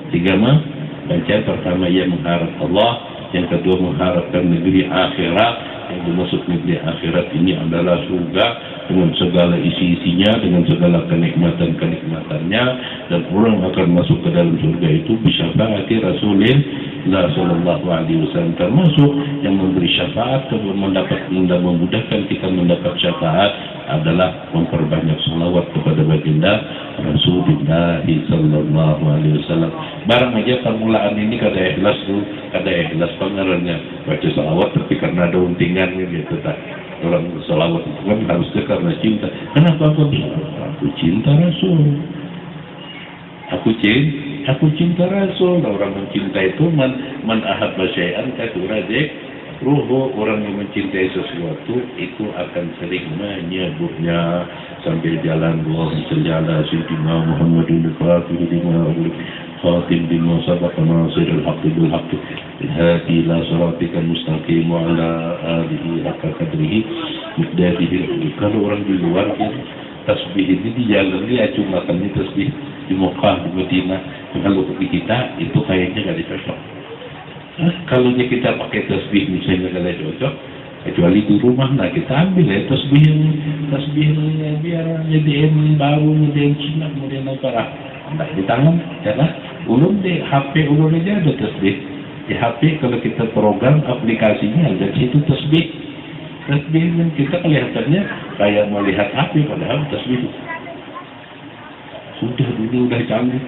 3 macam. Pertama, ia mengharap Allah. Yang kedua, mengharapkan negeri akhirat. Yang dimaksud negeri akhirat ini adalah surga dengan segala isi-isinya, dengan segala kenikmatan-kenikmatannya, dan orang akan masuk ke dalam surga itu bisyafaati Rasulullah sallallahu alaihi wasallam, termasuk yang memberi syafaat dan memudahkan kita mendapat syafaat adalah memperbanyak salawat kepada baginda Rasulullah sallallahu alaihi wasallam. Barang aja permulaan ini kada ikhlas pengarannya baca salawat, tapi karena ada untingan gitu tak. Orang salawat itu kan harusnya karena cinta. Kenapa aku cinta Rasul? Aku cinta Rasul. Orang mencintai itu man ahabba syai'an katsura ruhu. Orang yang mencintai sesuatu itu akan sering menyebutnya sambil jalan. Allahumma shalli ala sayyidina Muhammadin al-fatih lima khatim bima sabaqa nasirul haqqi bil haqqi hadi ila siratikal mustaqim wa ala alihi haqqa qadrihi miqdarihi. Kalau orang di luar tasbih ini di jalan dia cuma kan tasbih di Mekah, di Madinah. Kalau bagi kita itu kayaknya nggak cocok. Kalau kita pakai tasbih misalnya nggak cocok, kecuali di rumah, nah kita ambil ya tasbih biar jadiin baru, model Cina, model apa, nah di tangan, karena ulun di HP ulun aja ada tasbih. Di HP kalau kita program aplikasinya ada situ tasbih yang kita kelihatannya kayak melihat HP, padahal tasbih itu sudah dulu udah canggih.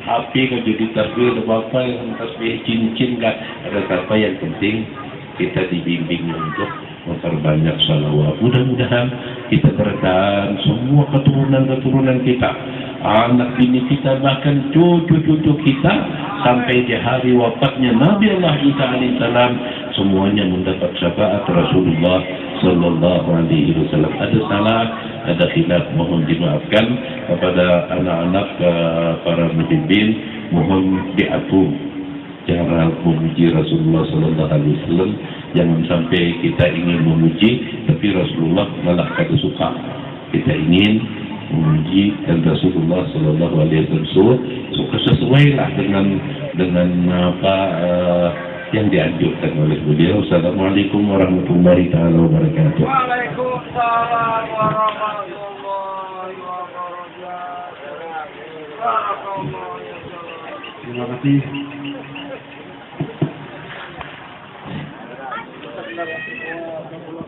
HP kan jadi tasbih ada apa yang tasbih cincin kan ada apa, yang penting kita dibimbing untuk memperbanyak salawat. Mudah-mudahan kita bertahan semua keturunan kita, anak bini kita, bahkan cucu-cucu kita sampai di hari wafatnya Nabi Allah Isa alaihissalam, semuanya mendapat syafaat Rasulullah sallallahu alaihi wasallam. Ada salah, ada khilaf, mohon dimaafkan. Kepada anak-anak para muhibbin, mohon diatur cara memuji Rasulullah sallallahu alaihi wasallam. Jangan sampai kita ingin memuji tapi Rasulullah malah kada suka. Kita ingin memuji dan Rasulullah sallallahu alaihi wasallam suka sesuailah dengan apa yang dianjurkan oleh beliau. Assalamualaikum warahmatullahi taala wabarakatuh. Waalaikumsalam warahmatullahi wabarakatuh. Terima kasih. wabarakatuh.